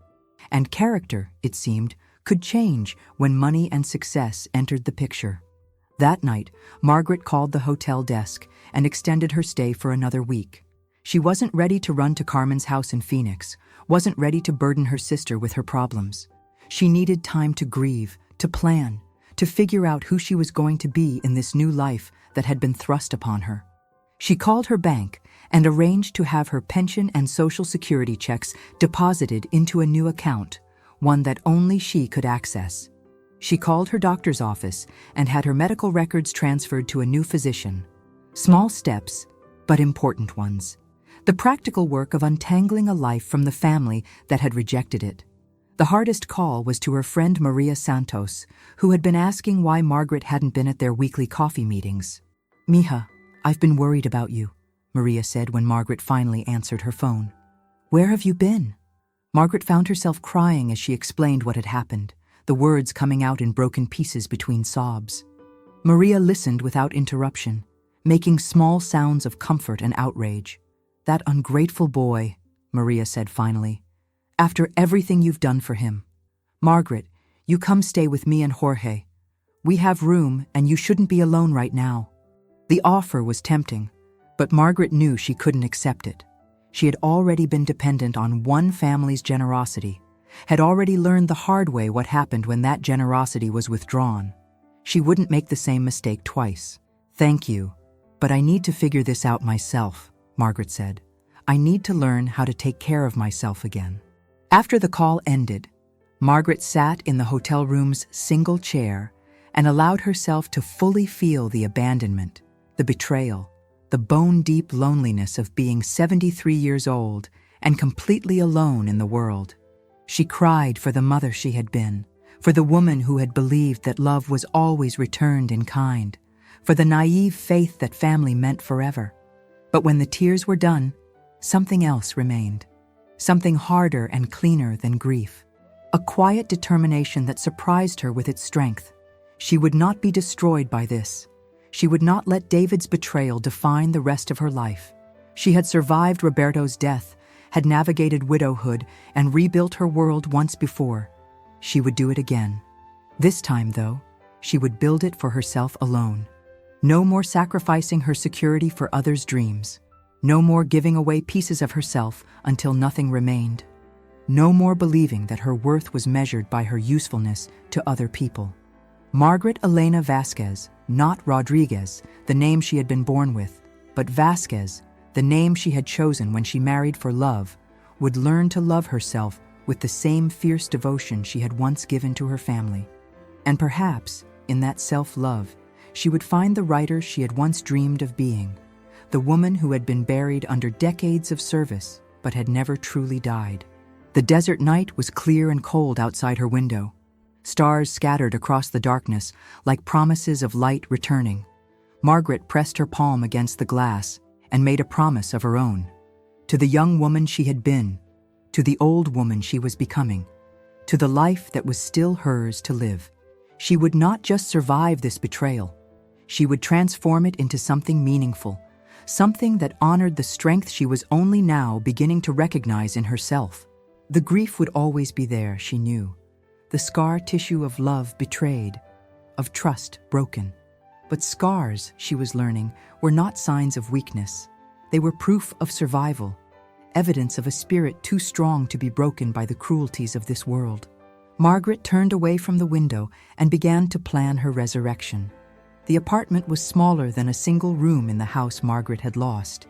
And character, it seemed, could change when money and success entered the picture. That night, Margaret called the hotel desk and extended her stay for another week. She wasn't ready to run to Carmen's house in Phoenix, wasn't ready to burden her sister with her problems. She needed time to grieve, to plan, to figure out who she was going to be in this new life that had been thrust upon her. She called her bank and arranged to have her pension and Social Security checks deposited into a new account, one that only she could access. She called her doctor's office and had her medical records transferred to a new physician. Small steps, but important ones. The practical work of untangling a life from the family that had rejected it. The hardest call was to her friend Maria Santos, who had been asking why Margaret hadn't been at their weekly coffee meetings. "Mija, I've been worried about you," Maria said when Margaret finally answered her phone. "Where have you been?" Margaret found herself crying as she explained what had happened, the words coming out in broken pieces between sobs. Maria listened without interruption, making small sounds of comfort and outrage. "That ungrateful boy," Maria said finally. "After everything you've done for him. Margaret, you come stay with me and Jorge. We have room and you shouldn't be alone right now." The offer was tempting, but Margaret knew she couldn't accept it. She had already been dependent on one family's generosity, had already learned the hard way what happened when that generosity was withdrawn. She wouldn't make the same mistake twice. "Thank you, but I need to figure this out myself," Margaret said. "I need to learn how to take care of myself again." After the call ended, Margaret sat in the hotel room's single chair and allowed herself to fully feel the abandonment, the betrayal, the bone-deep loneliness of being 73 years old and completely alone in the world. She cried for the mother she had been, for the woman who had believed that love was always returned in kind, for the naive faith that family meant forever. But when the tears were done, something else remained, something harder and cleaner than grief, a quiet determination that surprised her with its strength. She would not be destroyed by this. She would not let David's betrayal define the rest of her life. She had survived Roberto's death, had navigated widowhood, and rebuilt her world once before. She would do it again. This time, though, she would build it for herself alone. No more sacrificing her security for others' dreams. No more giving away pieces of herself until nothing remained. No more believing that her worth was measured by her usefulness to other people. Margaret Elena Vasquez, not Rodriguez, the name she had been born with, but Vasquez, the name she had chosen when she married for love, would learn to love herself with the same fierce devotion she had once given to her family. And perhaps, in that self-love, she would find the writer she had once dreamed of being, the woman who had been buried under decades of service but had never truly died. The desert night was clear and cold outside her window. Stars scattered across the darkness like promises of light returning. Margaret pressed her palm against the glass and made a promise of her own. To the young woman she had been, to the old woman she was becoming, to the life that was still hers to live. She would not just survive this betrayal. She would transform it into something meaningful, something that honored the strength she was only now beginning to recognize in herself. The grief would always be there, she knew. The scar tissue of love betrayed, of trust broken. But scars, she was learning, were not signs of weakness. They were proof of survival, evidence of a spirit too strong to be broken by the cruelties of this world. Margaret turned away from the window and began to plan her resurrection. The apartment was smaller than a single room in the house Margaret had lost,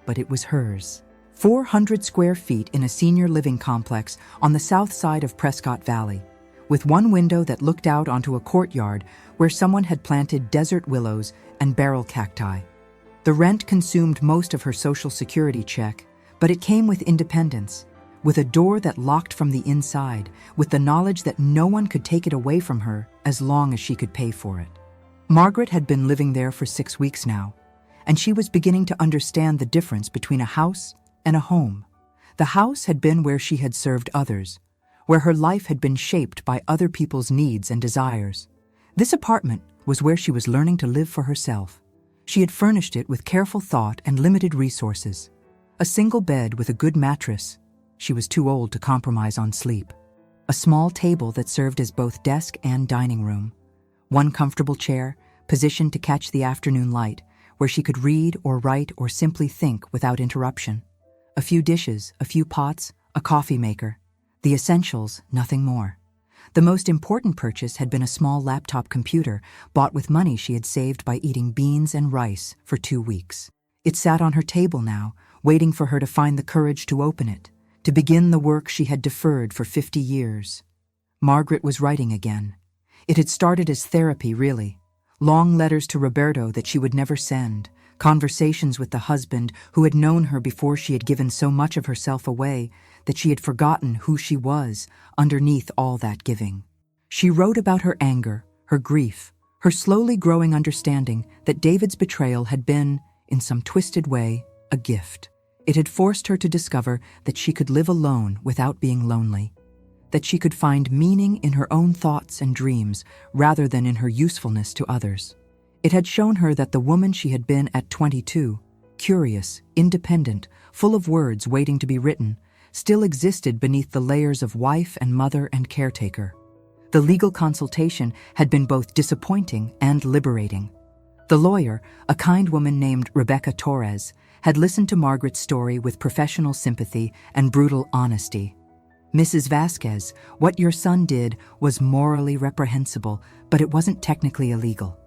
but it was hers. 400 square feet in a senior living complex on the south side of Prescott Valley, with one window that looked out onto a courtyard where someone had planted desert willows and barrel cacti. The rent consumed most of her Social Security check, but it came with independence, with a door that locked from the inside, with the knowledge that no one could take it away from her as long as she could pay for it. Margaret had been living there for 6 weeks now, and she was beginning to understand the difference between a house and a home. The house had been where she had served others, where her life had been shaped by other people's needs and desires. This apartment was where she was learning to live for herself. She had furnished it with careful thought and limited resources. A single bed with a good mattress. She was too old to compromise on sleep. A small table that served as both desk and dining room. One comfortable chair, positioned to catch the afternoon light, where she could read or write or simply think without interruption. A few dishes, a few pots, a coffee maker. The essentials, nothing more. The most important purchase had been a small laptop computer bought with money she had saved by eating beans and rice for 2 weeks. It sat on her table now, waiting for her to find the courage to open it, to begin the work she had deferred for 50 years. Margaret was writing again. It had started as therapy, really. Long letters to Roberto that she would never send, conversations with the husband who had known her before she had given so much of herself away that she had forgotten who she was underneath all that giving. She wrote about her anger, her grief, her slowly growing understanding that David's betrayal had been, in some twisted way, a gift. It had forced her to discover that she could live alone without being lonely, that she could find meaning in her own thoughts and dreams rather than in her usefulness to others. It had shown her that the woman she had been at 22, curious, independent, full of words waiting to be written, still existed beneath the layers of wife and mother and caretaker. The legal consultation had been both disappointing and liberating. The lawyer, a kind woman named Rebecca Torres, had listened to Margaret's story with professional sympathy and brutal honesty. "Mrs. Vasquez, what your son did was morally reprehensible, but it wasn't technically illegal.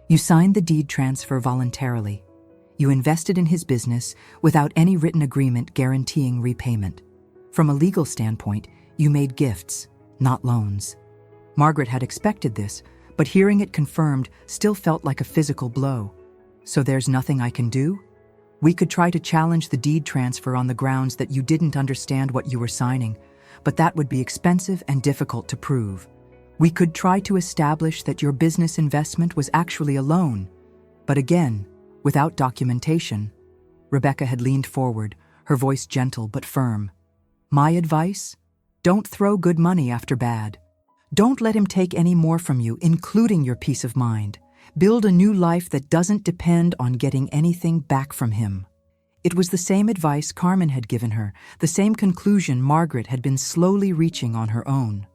You signed the deed transfer voluntarily. You invested in his business without any written agreement guaranteeing repayment. From a legal standpoint, you made gifts, not loans." Margaret had expected this, but hearing it confirmed still felt like a physical blow. "So there's nothing I can do? We could try to challenge the deed transfer on the grounds that you didn't understand what you were signing, but that would be expensive and difficult to prove. We could try to establish that your business investment was actually a loan, but again, without documentation." Rebecca had leaned forward, her voice gentle but firm. "My advice? Don't throw good money after bad. Don't let him take any more from you, including your peace of mind. Build a new life that doesn't depend on getting anything back from him." It was the same advice Carmen had given her, the same conclusion Margaret had been slowly reaching on her own.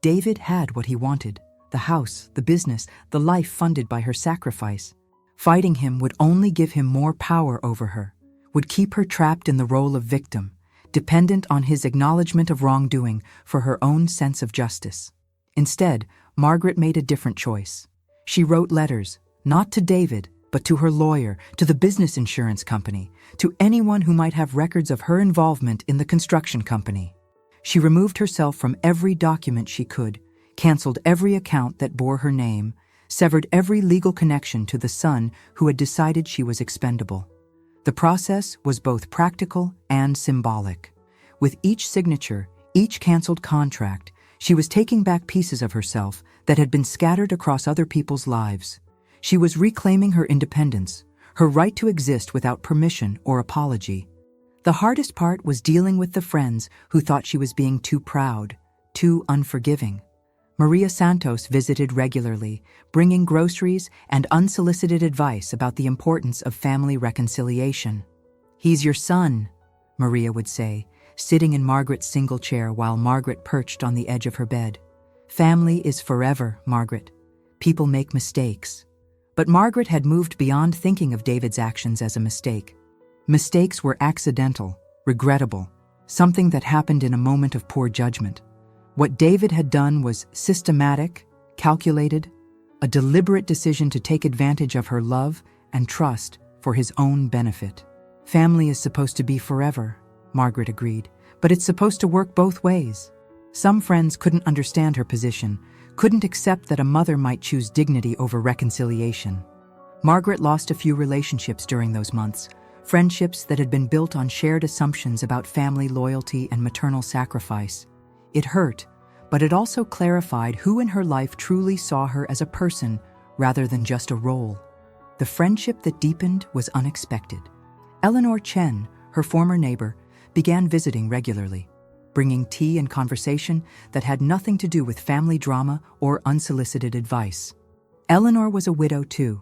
David had what he wanted, the house, the business, the life funded by her sacrifice. Fighting him would only give him more power over her, would keep her trapped in the role of victim, dependent on his acknowledgement of wrongdoing for her own sense of justice. Instead, Margaret made a different choice. She wrote letters, not to David, but to her lawyer, to the business insurance company, to anyone who might have records of her involvement in the construction company. She removed herself from every document she could, canceled every account that bore her name, severed every legal connection to the son who had decided she was expendable. The process was both practical and symbolic. With each signature, each canceled contract, she was taking back pieces of herself that had been scattered across other people's lives. She was reclaiming her independence, her right to exist without permission or apology. The hardest part was dealing with the friends who thought she was being too proud, too unforgiving. Maria Santos visited regularly, bringing groceries and unsolicited advice about the importance of family reconciliation. "He's your son," Maria would say, sitting in Margaret's single chair while Margaret perched on the edge of her bed. "Family is forever, Margaret. People make mistakes." But Margaret had moved beyond thinking of David's actions as a mistake. Mistakes were accidental, regrettable, something that happened in a moment of poor judgment. What David had done was systematic, calculated, a deliberate decision to take advantage of her love and trust for his own benefit. Family is supposed to be forever, Margaret agreed, but it's supposed to work both ways. Some friends couldn't understand her position, couldn't accept that a mother might choose dignity over reconciliation. Margaret lost a few relationships during those months, friendships that had been built on shared assumptions about family loyalty and maternal sacrifice. It hurt, but it also clarified who in her life truly saw her as a person rather than just a role. The friendship that deepened was unexpected. Eleanor Chen, her former neighbor, began visiting regularly, bringing tea and conversation that had nothing to do with family drama or unsolicited advice. Eleanor was a widow too,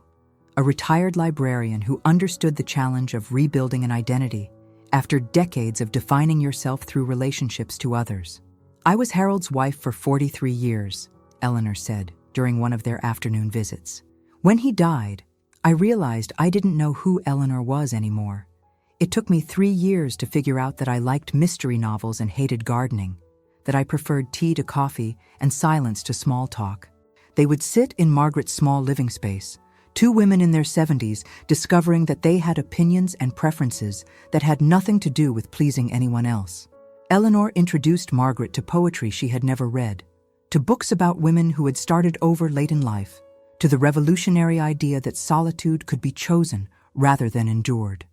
a retired librarian who understood the challenge of rebuilding an identity after decades of defining yourself through relationships to others. "I was Harold's wife for 43 years, Eleanor said during one of their afternoon visits. "When he died, I realized I didn't know who Eleanor was anymore. It took me 3 years to figure out that I liked mystery novels and hated gardening, that I preferred tea to coffee and silence to small talk." They would sit in Margaret's small living space, two women in their 70s discovering that they had opinions and preferences that had nothing to do with pleasing anyone else. Eleanor introduced Margaret to poetry she had never read, to books about women who had started over late in life, to the revolutionary idea that solitude could be chosen rather than endured.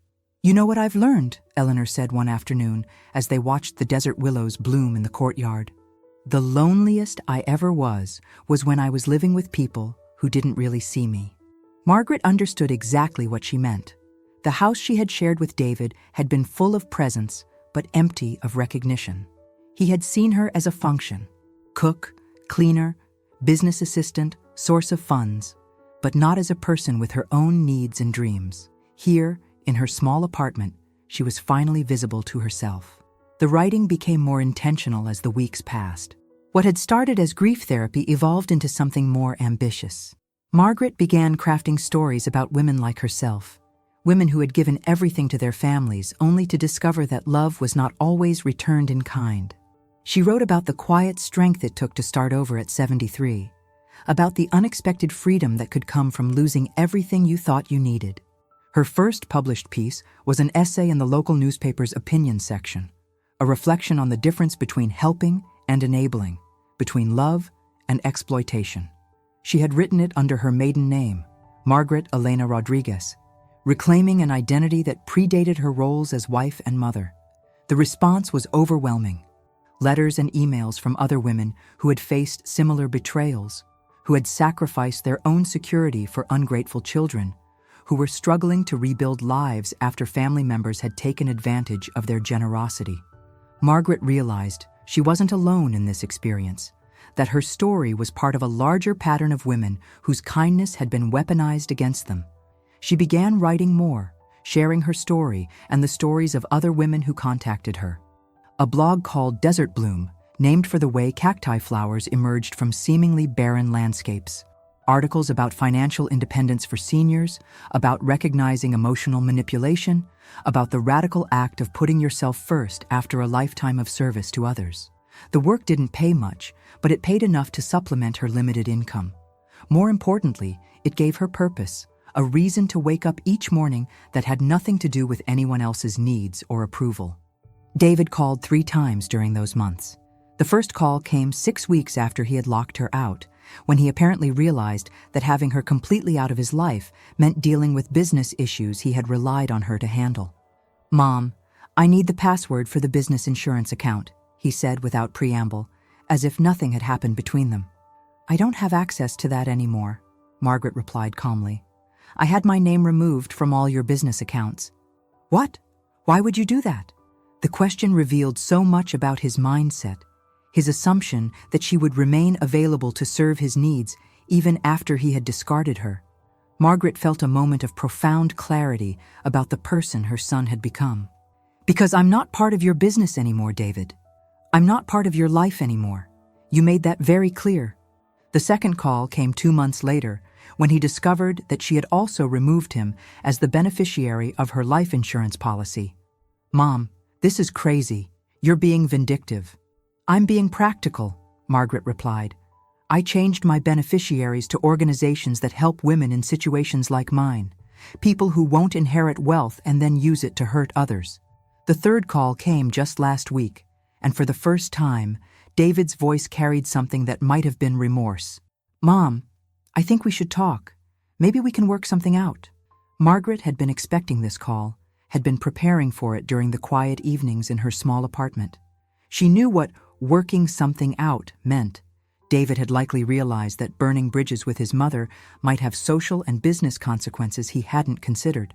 "You know what I've learned," Eleanor said one afternoon as they watched the desert willows bloom in the courtyard. "The loneliest I ever was when I was living with people who didn't really see me." Margaret understood exactly what she meant. The house she had shared with David had been full of presence, but empty of recognition. He had seen her as a function: cook, cleaner, business assistant, source of funds, but not as a person with her own needs and dreams. Here, in her small apartment, she was finally visible to herself. The writing became more intentional as the weeks passed. What had started as grief therapy evolved into something more ambitious. Margaret began crafting stories about women like herself, women who had given everything to their families only to discover that love was not always returned in kind. She wrote about the quiet strength it took to start over at 73, about the unexpected freedom that could come from losing everything you thought you needed. Her first published piece was an essay in the local newspaper's opinion section, a reflection on the difference between helping and enabling, between love and exploitation. She had written it under her maiden name, Margaret Elena Rodriguez, reclaiming an identity that predated her roles as wife and mother. The response was overwhelming. Letters and emails from other women who had faced similar betrayals, who had sacrificed their own security for ungrateful children, who were struggling to rebuild lives after family members had taken advantage of their generosity. Margaret realized she wasn't alone in this experience, that her story was part of a larger pattern of women whose kindness had been weaponized against them. She began writing more, sharing her story and the stories of other women who contacted her. A blog called Desert Bloom, named for the way cacti flowers emerged from seemingly barren landscapes. Articles about financial independence for seniors, about recognizing emotional manipulation, about the radical act of putting yourself first after a lifetime of service to others. The work didn't pay much, but it paid enough to supplement her limited income. More importantly, it gave her purpose, a reason to wake up each morning that had nothing to do with anyone else's needs or approval. David called 3 times during those months. The first call came 6 weeks after he had locked her out, when he apparently realized that having her completely out of his life meant dealing with business issues he had relied on her to handle. "Mom, I need the password for the business insurance account," he said without preamble, as if nothing had happened between them. "I don't have access to that anymore," Margaret replied calmly. "I had my name removed from all your business accounts." "What? Why would you do that?" The question revealed so much about his mindset, his assumption that she would remain available to serve his needs even after he had discarded her. Margaret felt a moment of profound clarity about the person her son had become. "Because I'm not part of your business anymore, David. I'm not part of your life anymore. You made that very clear." The second call came 2 months later, when he discovered that she had also removed him as the beneficiary of her life insurance policy. "Mom, this is crazy. You're being vindictive." "I'm being practical," Margaret replied. "I changed my beneficiaries to organizations that help women in situations like mine, people who won't inherit wealth and then use it to hurt others. The third call came just last week, and for the first time, David's voice carried something that might have been remorse. "Mom, I think we should talk. Maybe we can work something out." Margaret had been expecting this call, had been preparing for it during the quiet evenings in her small apartment. She knew what working something out meant. David had likely realized that burning bridges with his mother might have social and business consequences he hadn't considered.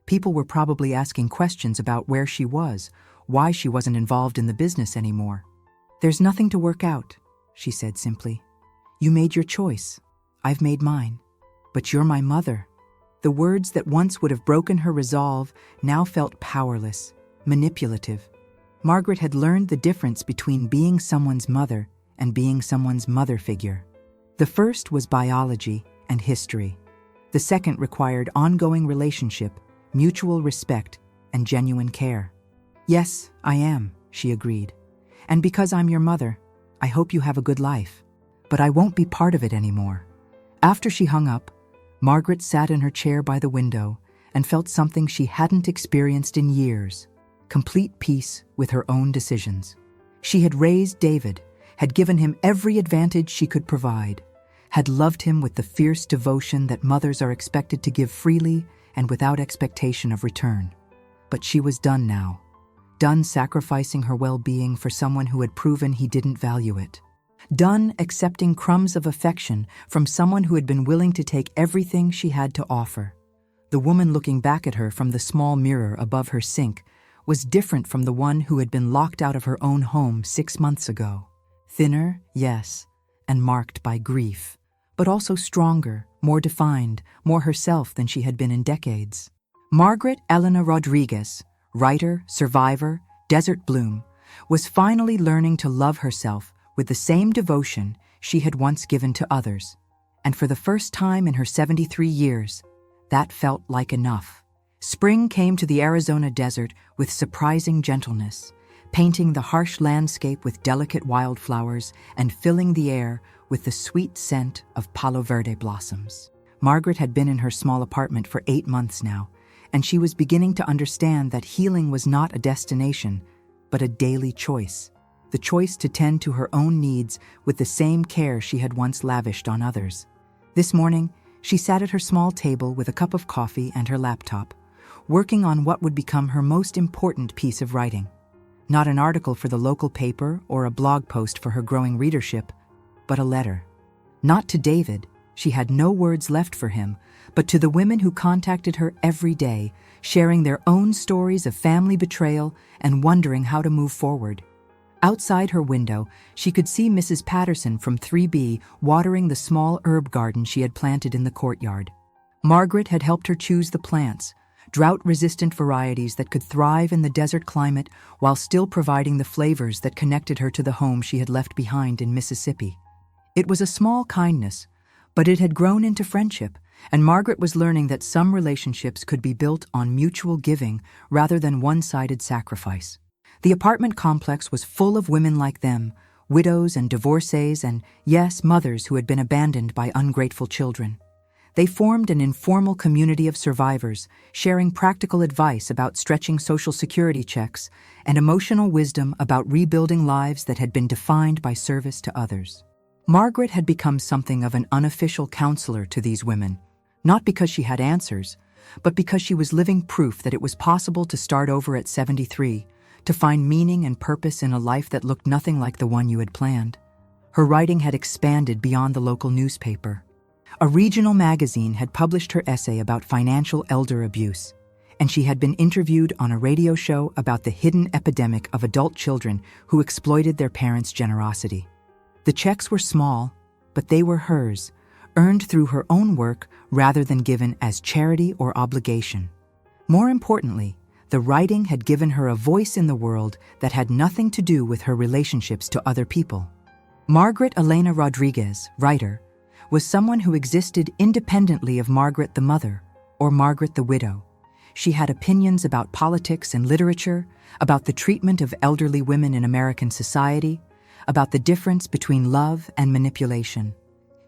People were probably asking questions about where she was, why she wasn't involved in the business anymore. "There's nothing to work out," she said simply. "You made your choice. I've made mine. But you're my mother." The words that once would have broken her resolve now felt powerless, manipulative. Margaret had learned the difference between being someone's mother and being someone's mother figure. The first was biology and history. The second required ongoing relationship, mutual respect, and genuine care. "Yes, I am," she agreed. "And because I'm your mother, I hope you have a good life. But I won't be part of it anymore." After she hung up, Margaret sat in her chair by the window and felt something she hadn't experienced in years: complete peace with her own decisions. She had raised David, had given him every advantage she could provide, had loved him with the fierce devotion that mothers are expected to give freely and without expectation of return. But she was done now, done sacrificing her well-being for someone who had proven he didn't value it. Done accepting crumbs of affection from someone who had been willing to take everything she had to offer. The woman looking back at her from the small mirror above her sink was different from the one who had been locked out of her own home 6 months ago. Thinner, yes, and marked by grief, but also stronger, more defined, more herself than she had been in decades. Margaret Elena Rodriguez, writer, survivor, desert bloom, was finally learning to love herself with the same devotion she had once given to others. And for the first time in her 73 years, that felt like enough. Spring came to the Arizona desert with surprising gentleness, painting the harsh landscape with delicate wildflowers and filling the air with the sweet scent of Palo Verde blossoms. Margaret had been in her small apartment for 8 months now, and she was beginning to understand that healing was not a destination, but a daily choice. The choice to tend to her own needs with the same care she had once lavished on others. This morning, she sat at her small table with a cup of coffee and her laptop, working on what would become her most important piece of writing. Not an article for the local paper or a blog post for her growing readership, but a letter. Not to David, she had no words left for him, but to the women who contacted her every day, sharing their own stories of family betrayal and wondering how to move forward. Outside her window, she could see Mrs. Patterson from 3B watering the small herb garden she had planted in the courtyard. Margaret had helped her choose the plants, drought-resistant varieties that could thrive in the desert climate while still providing the flavors that connected her to the home she had left behind in Mississippi. It was a small kindness, but it had grown into friendship, and Margaret was learning that some relationships could be built on mutual giving rather than one-sided sacrifice. The apartment complex was full of women like them, widows and divorcees and, yes, mothers who had been abandoned by ungrateful children. They formed an informal community of survivors, sharing practical advice about stretching Social Security checks and emotional wisdom about rebuilding lives that had been defined by service to others. Margaret had become something of an unofficial counselor to these women, not because she had answers, but because she was living proof that it was possible to start over at 73, to find meaning and purpose in a life that looked nothing like the one you had planned. Her writing had expanded beyond the local newspaper. A regional magazine had published her essay about financial elder abuse, and she had been interviewed on a radio show about the hidden epidemic of adult children who exploited their parents' generosity. The checks were small, but they were hers, earned through her own work rather than given as charity or obligation. More importantly, the writing had given her a voice in the world that had nothing to do with her relationships to other people. Margaret Elena Rodriguez, writer, was someone who existed independently of Margaret the mother or Margaret the widow. She had opinions about politics and literature, about the treatment of elderly women in American society, about the difference between love and manipulation.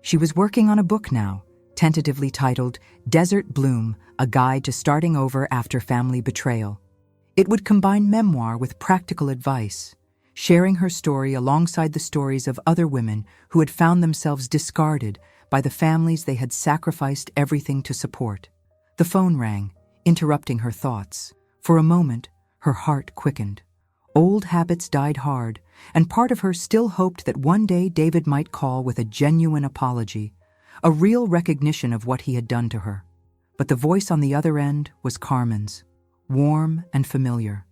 She was working on a book now, tentatively titled Desert Bloom, A Guide to Starting Over After Family Betrayal. It would combine memoir with practical advice, sharing her story alongside the stories of other women who had found themselves discarded by the families they had sacrificed everything to support. The phone rang, interrupting her thoughts. For a moment, her heart quickened. Old habits died hard, and part of her still hoped that one day David might call with a genuine apology, a real recognition of what he had done to her. But the voice on the other end was Carmen's, warm and familiar.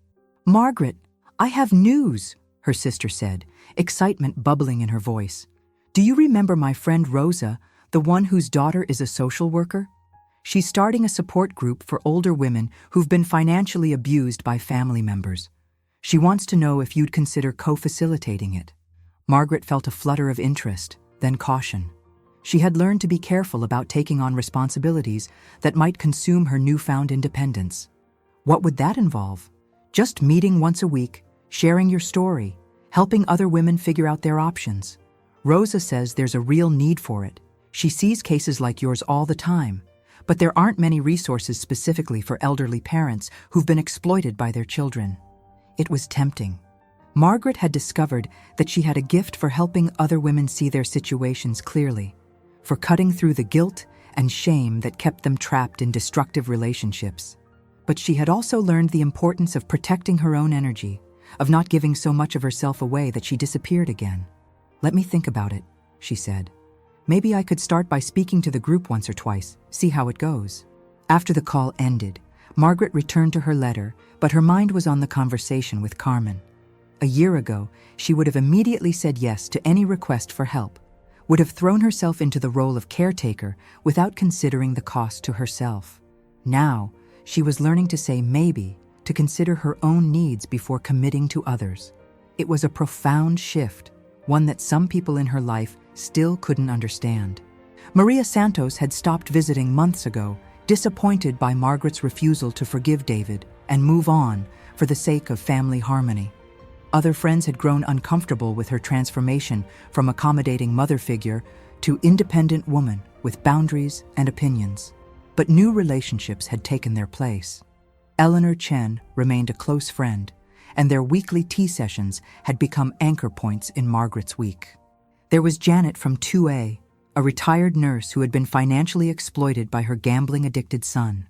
"Margaret, I have news," her sister said, excitement bubbling in her voice. "Do you remember my friend Rosa, the one whose daughter is a social worker? She's starting a support group for older women who've been financially abused by family members. She wants to know if you'd consider co-facilitating it." Margaret felt a flutter of interest, then caution. She had learned to be careful about taking on responsibilities that might consume her newfound independence. What would that involve? Just meeting once a week, sharing your story, helping other women figure out their options. Rosa says there's a real need for it. She sees cases like yours all the time, but there aren't many resources specifically for elderly parents who've been exploited by their children. It was tempting. Margaret had discovered that she had a gift for helping other women see their situations clearly, for cutting through the guilt and shame that kept them trapped in destructive relationships. But she had also learned the importance of protecting her own energy, of not giving so much of herself away that she disappeared again. "Let me think about it," she said. "Maybe I could start by speaking to the group once or twice, see how it goes." After the call ended, Margaret returned to her letter, but her mind was on the conversation with Carmen. A year ago, she would have immediately said yes to any request for help, would have thrown herself into the role of caretaker without considering the cost to herself. Now, she was learning to say maybe, to consider her own needs before committing to others. It was a profound shift, one that some people in her life still couldn't understand. Maria Santos had stopped visiting months ago, disappointed by Margaret's refusal to forgive David and move on for the sake of family harmony. Other friends had grown uncomfortable with her transformation from accommodating mother figure to independent woman with boundaries and opinions. But new relationships had taken their place. Eleanor Chen remained a close friend, and their weekly tea sessions had become anchor points in Margaret's week. There was Janet from 2A, a retired nurse who had been financially exploited by her gambling-addicted son.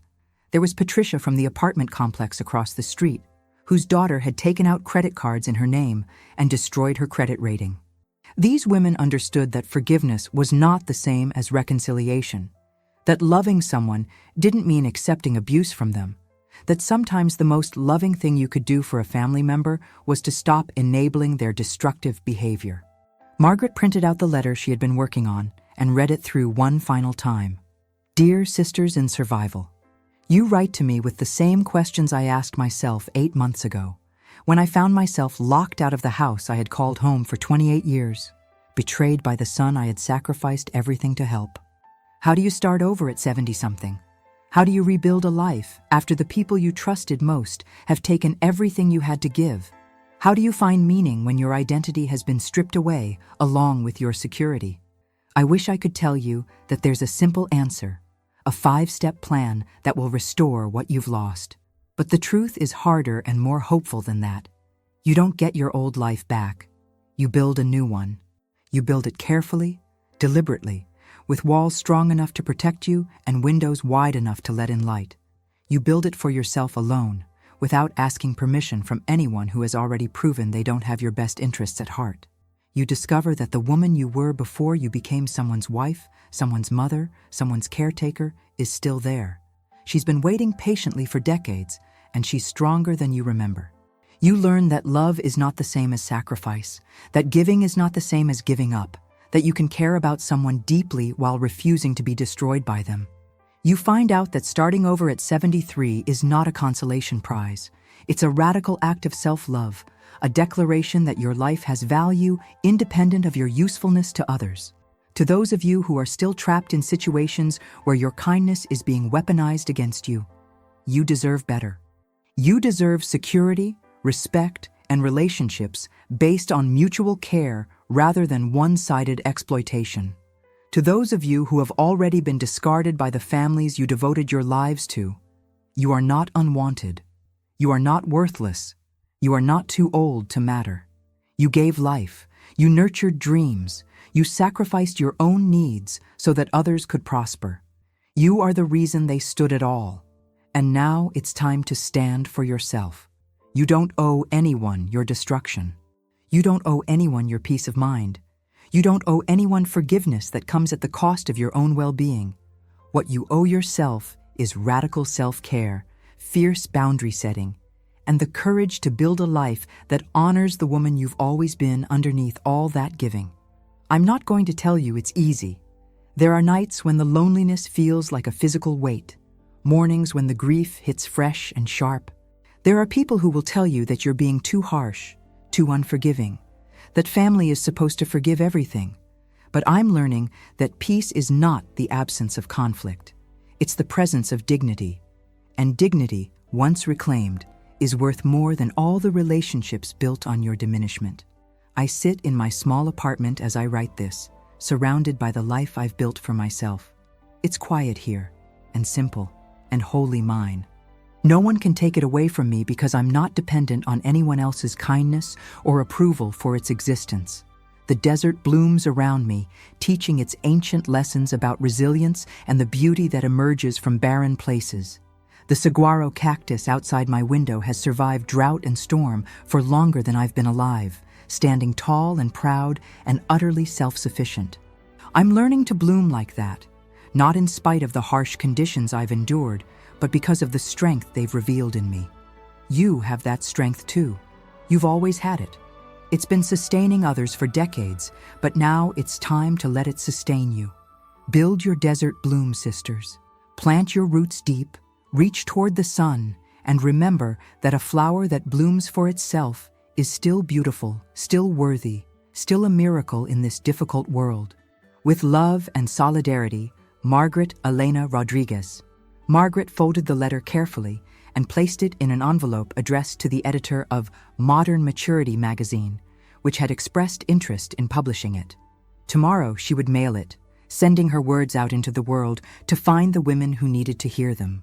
There was Patricia from the apartment complex across the street, whose daughter had taken out credit cards in her name and destroyed her credit rating. These women understood that forgiveness was not the same as reconciliation, that loving someone didn't mean accepting abuse from them, that sometimes the most loving thing you could do for a family member was to stop enabling their destructive behavior. Margaret printed out the letter she had been working on and read it through one final time. "Dear Sisters in Survival, you write to me with the same questions I asked myself 8 months ago, when I found myself locked out of the house I had called home for 28 years, betrayed by the son I had sacrificed everything to help. How do you start over at 70-something? How do you rebuild a life after the people you trusted most have taken everything you had to give? How do you find meaning when your identity has been stripped away along with your security? I wish I could tell you that there's a simple answer, a 5-step plan that will restore what you've lost. But the truth is harder and more hopeful than that. You don't get your old life back. You build a new one. You build it carefully, deliberately, with walls strong enough to protect you and windows wide enough to let in light. You build it for yourself alone, without asking permission from anyone who has already proven they don't have your best interests at heart. You discover that the woman you were before you became someone's wife, someone's mother, someone's caretaker, is still there. She's been waiting patiently for decades, and she's stronger than you remember. You learn that love is not the same as sacrifice, that giving is not the same as giving up, that you can care about someone deeply while refusing to be destroyed by them. You find out that starting over at 73 is not a consolation prize. It's a radical act of self-love, a declaration that your life has value independent of your usefulness to others. To those of you who are still trapped in situations where your kindness is being weaponized against you, you deserve better. You deserve security, respect, and relationships based on mutual care rather than one-sided exploitation. To those of you who have already been discarded by the families you devoted your lives to, you are not unwanted. You are not worthless. You are not too old to matter. You gave life. You nurtured dreams. You sacrificed your own needs so that others could prosper. You are the reason they stood at all. And now it's time to stand for yourself. You don't owe anyone your destruction. You don't owe anyone your peace of mind. You don't owe anyone forgiveness that comes at the cost of your own well-being. What you owe yourself is radical self-care, fierce boundary setting, and the courage to build a life that honors the woman you've always been underneath all that giving. I'm not going to tell you it's easy. There are nights when the loneliness feels like a physical weight, mornings when the grief hits fresh and sharp. There are people who will tell you that you're being too harsh, too unforgiving, that family is supposed to forgive everything. But I'm learning that peace is not the absence of conflict. It's the presence of dignity. And dignity, once reclaimed, is worth more than all the relationships built on your diminishment. I sit in my small apartment as I write this, surrounded by the life I've built for myself. It's quiet here, and simple, and wholly mine. No one can take it away from me because I'm not dependent on anyone else's kindness or approval for its existence. The desert blooms around me, teaching its ancient lessons about resilience and the beauty that emerges from barren places. The saguaro cactus outside my window has survived drought and storm for longer than I've been alive, standing tall and proud and utterly self-sufficient. I'm learning to bloom like that, not in spite of the harsh conditions I've endured, but because of the strength they've revealed in me. You have that strength too. You've always had it. It's been sustaining others for decades, but now it's time to let it sustain you. Build your desert bloom, sisters. Plant your roots deep, reach toward the sun, and remember that a flower that blooms for itself is still beautiful, still worthy, still a miracle in this difficult world. With love and solidarity, Margaret Elena Rodriguez. Margaret folded the letter carefully and placed it in an envelope addressed to the editor of Modern Maturity magazine, which had expressed interest in publishing it. Tomorrow she would mail it, sending her words out into the world to find the women who needed to hear them.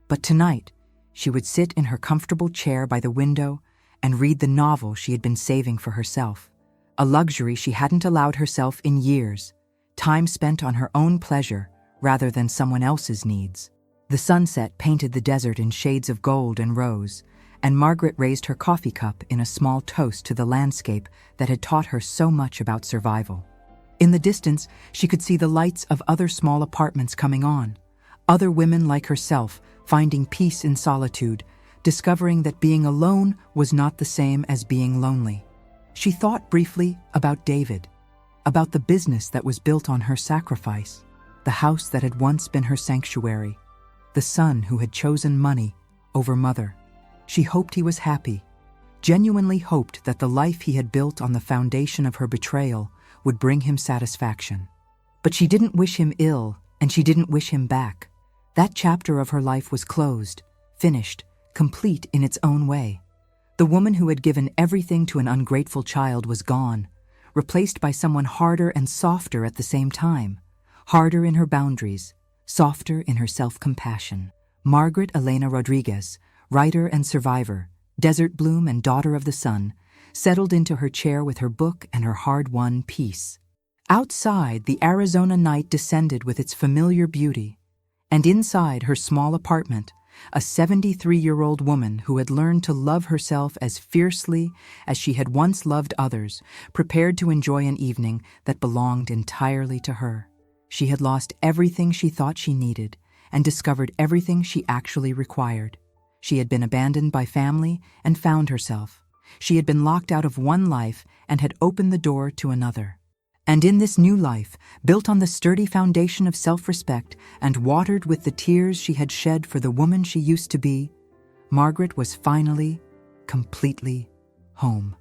But tonight, she would sit in her comfortable chair by the window and read the novel she had been saving for herself, a luxury she hadn't allowed herself in years, time spent on her own pleasure rather than someone else's needs. The sunset painted the desert in shades of gold and rose, and Margaret raised her coffee cup in a small toast to the landscape that had taught her so much about survival. In the distance, she could see the lights of other small apartments coming on, other women like herself finding peace in solitude, discovering that being alone was not the same as being lonely. She thought briefly about David, about the business that was built on her sacrifice, the house that had once been her sanctuary, the son who had chosen money over mother. She hoped he was happy, genuinely hoped that the life he had built on the foundation of her betrayal would bring him satisfaction. But she didn't wish him ill, and she didn't wish him back. That chapter of her life was closed, finished, complete in its own way. The woman who had given everything to an ungrateful child was gone, replaced by someone harder and softer at the same time, harder in her boundaries, softer in her self-compassion. Margaret Elena Rodriguez, writer and survivor, desert bloom and daughter of the sun, settled into her chair with her book and her hard-won peace. Outside, the Arizona night descended with its familiar beauty, and inside her small apartment, a 73-year-old woman who had learned to love herself as fiercely as she had once loved others, prepared to enjoy an evening that belonged entirely to her. She had lost everything she thought she needed and discovered everything she actually required. She had been abandoned by family and found herself. She had been locked out of one life and had opened the door to another. And in this new life, built on the sturdy foundation of self-respect and watered with the tears she had shed for the woman she used to be, Margaret was finally, completely home.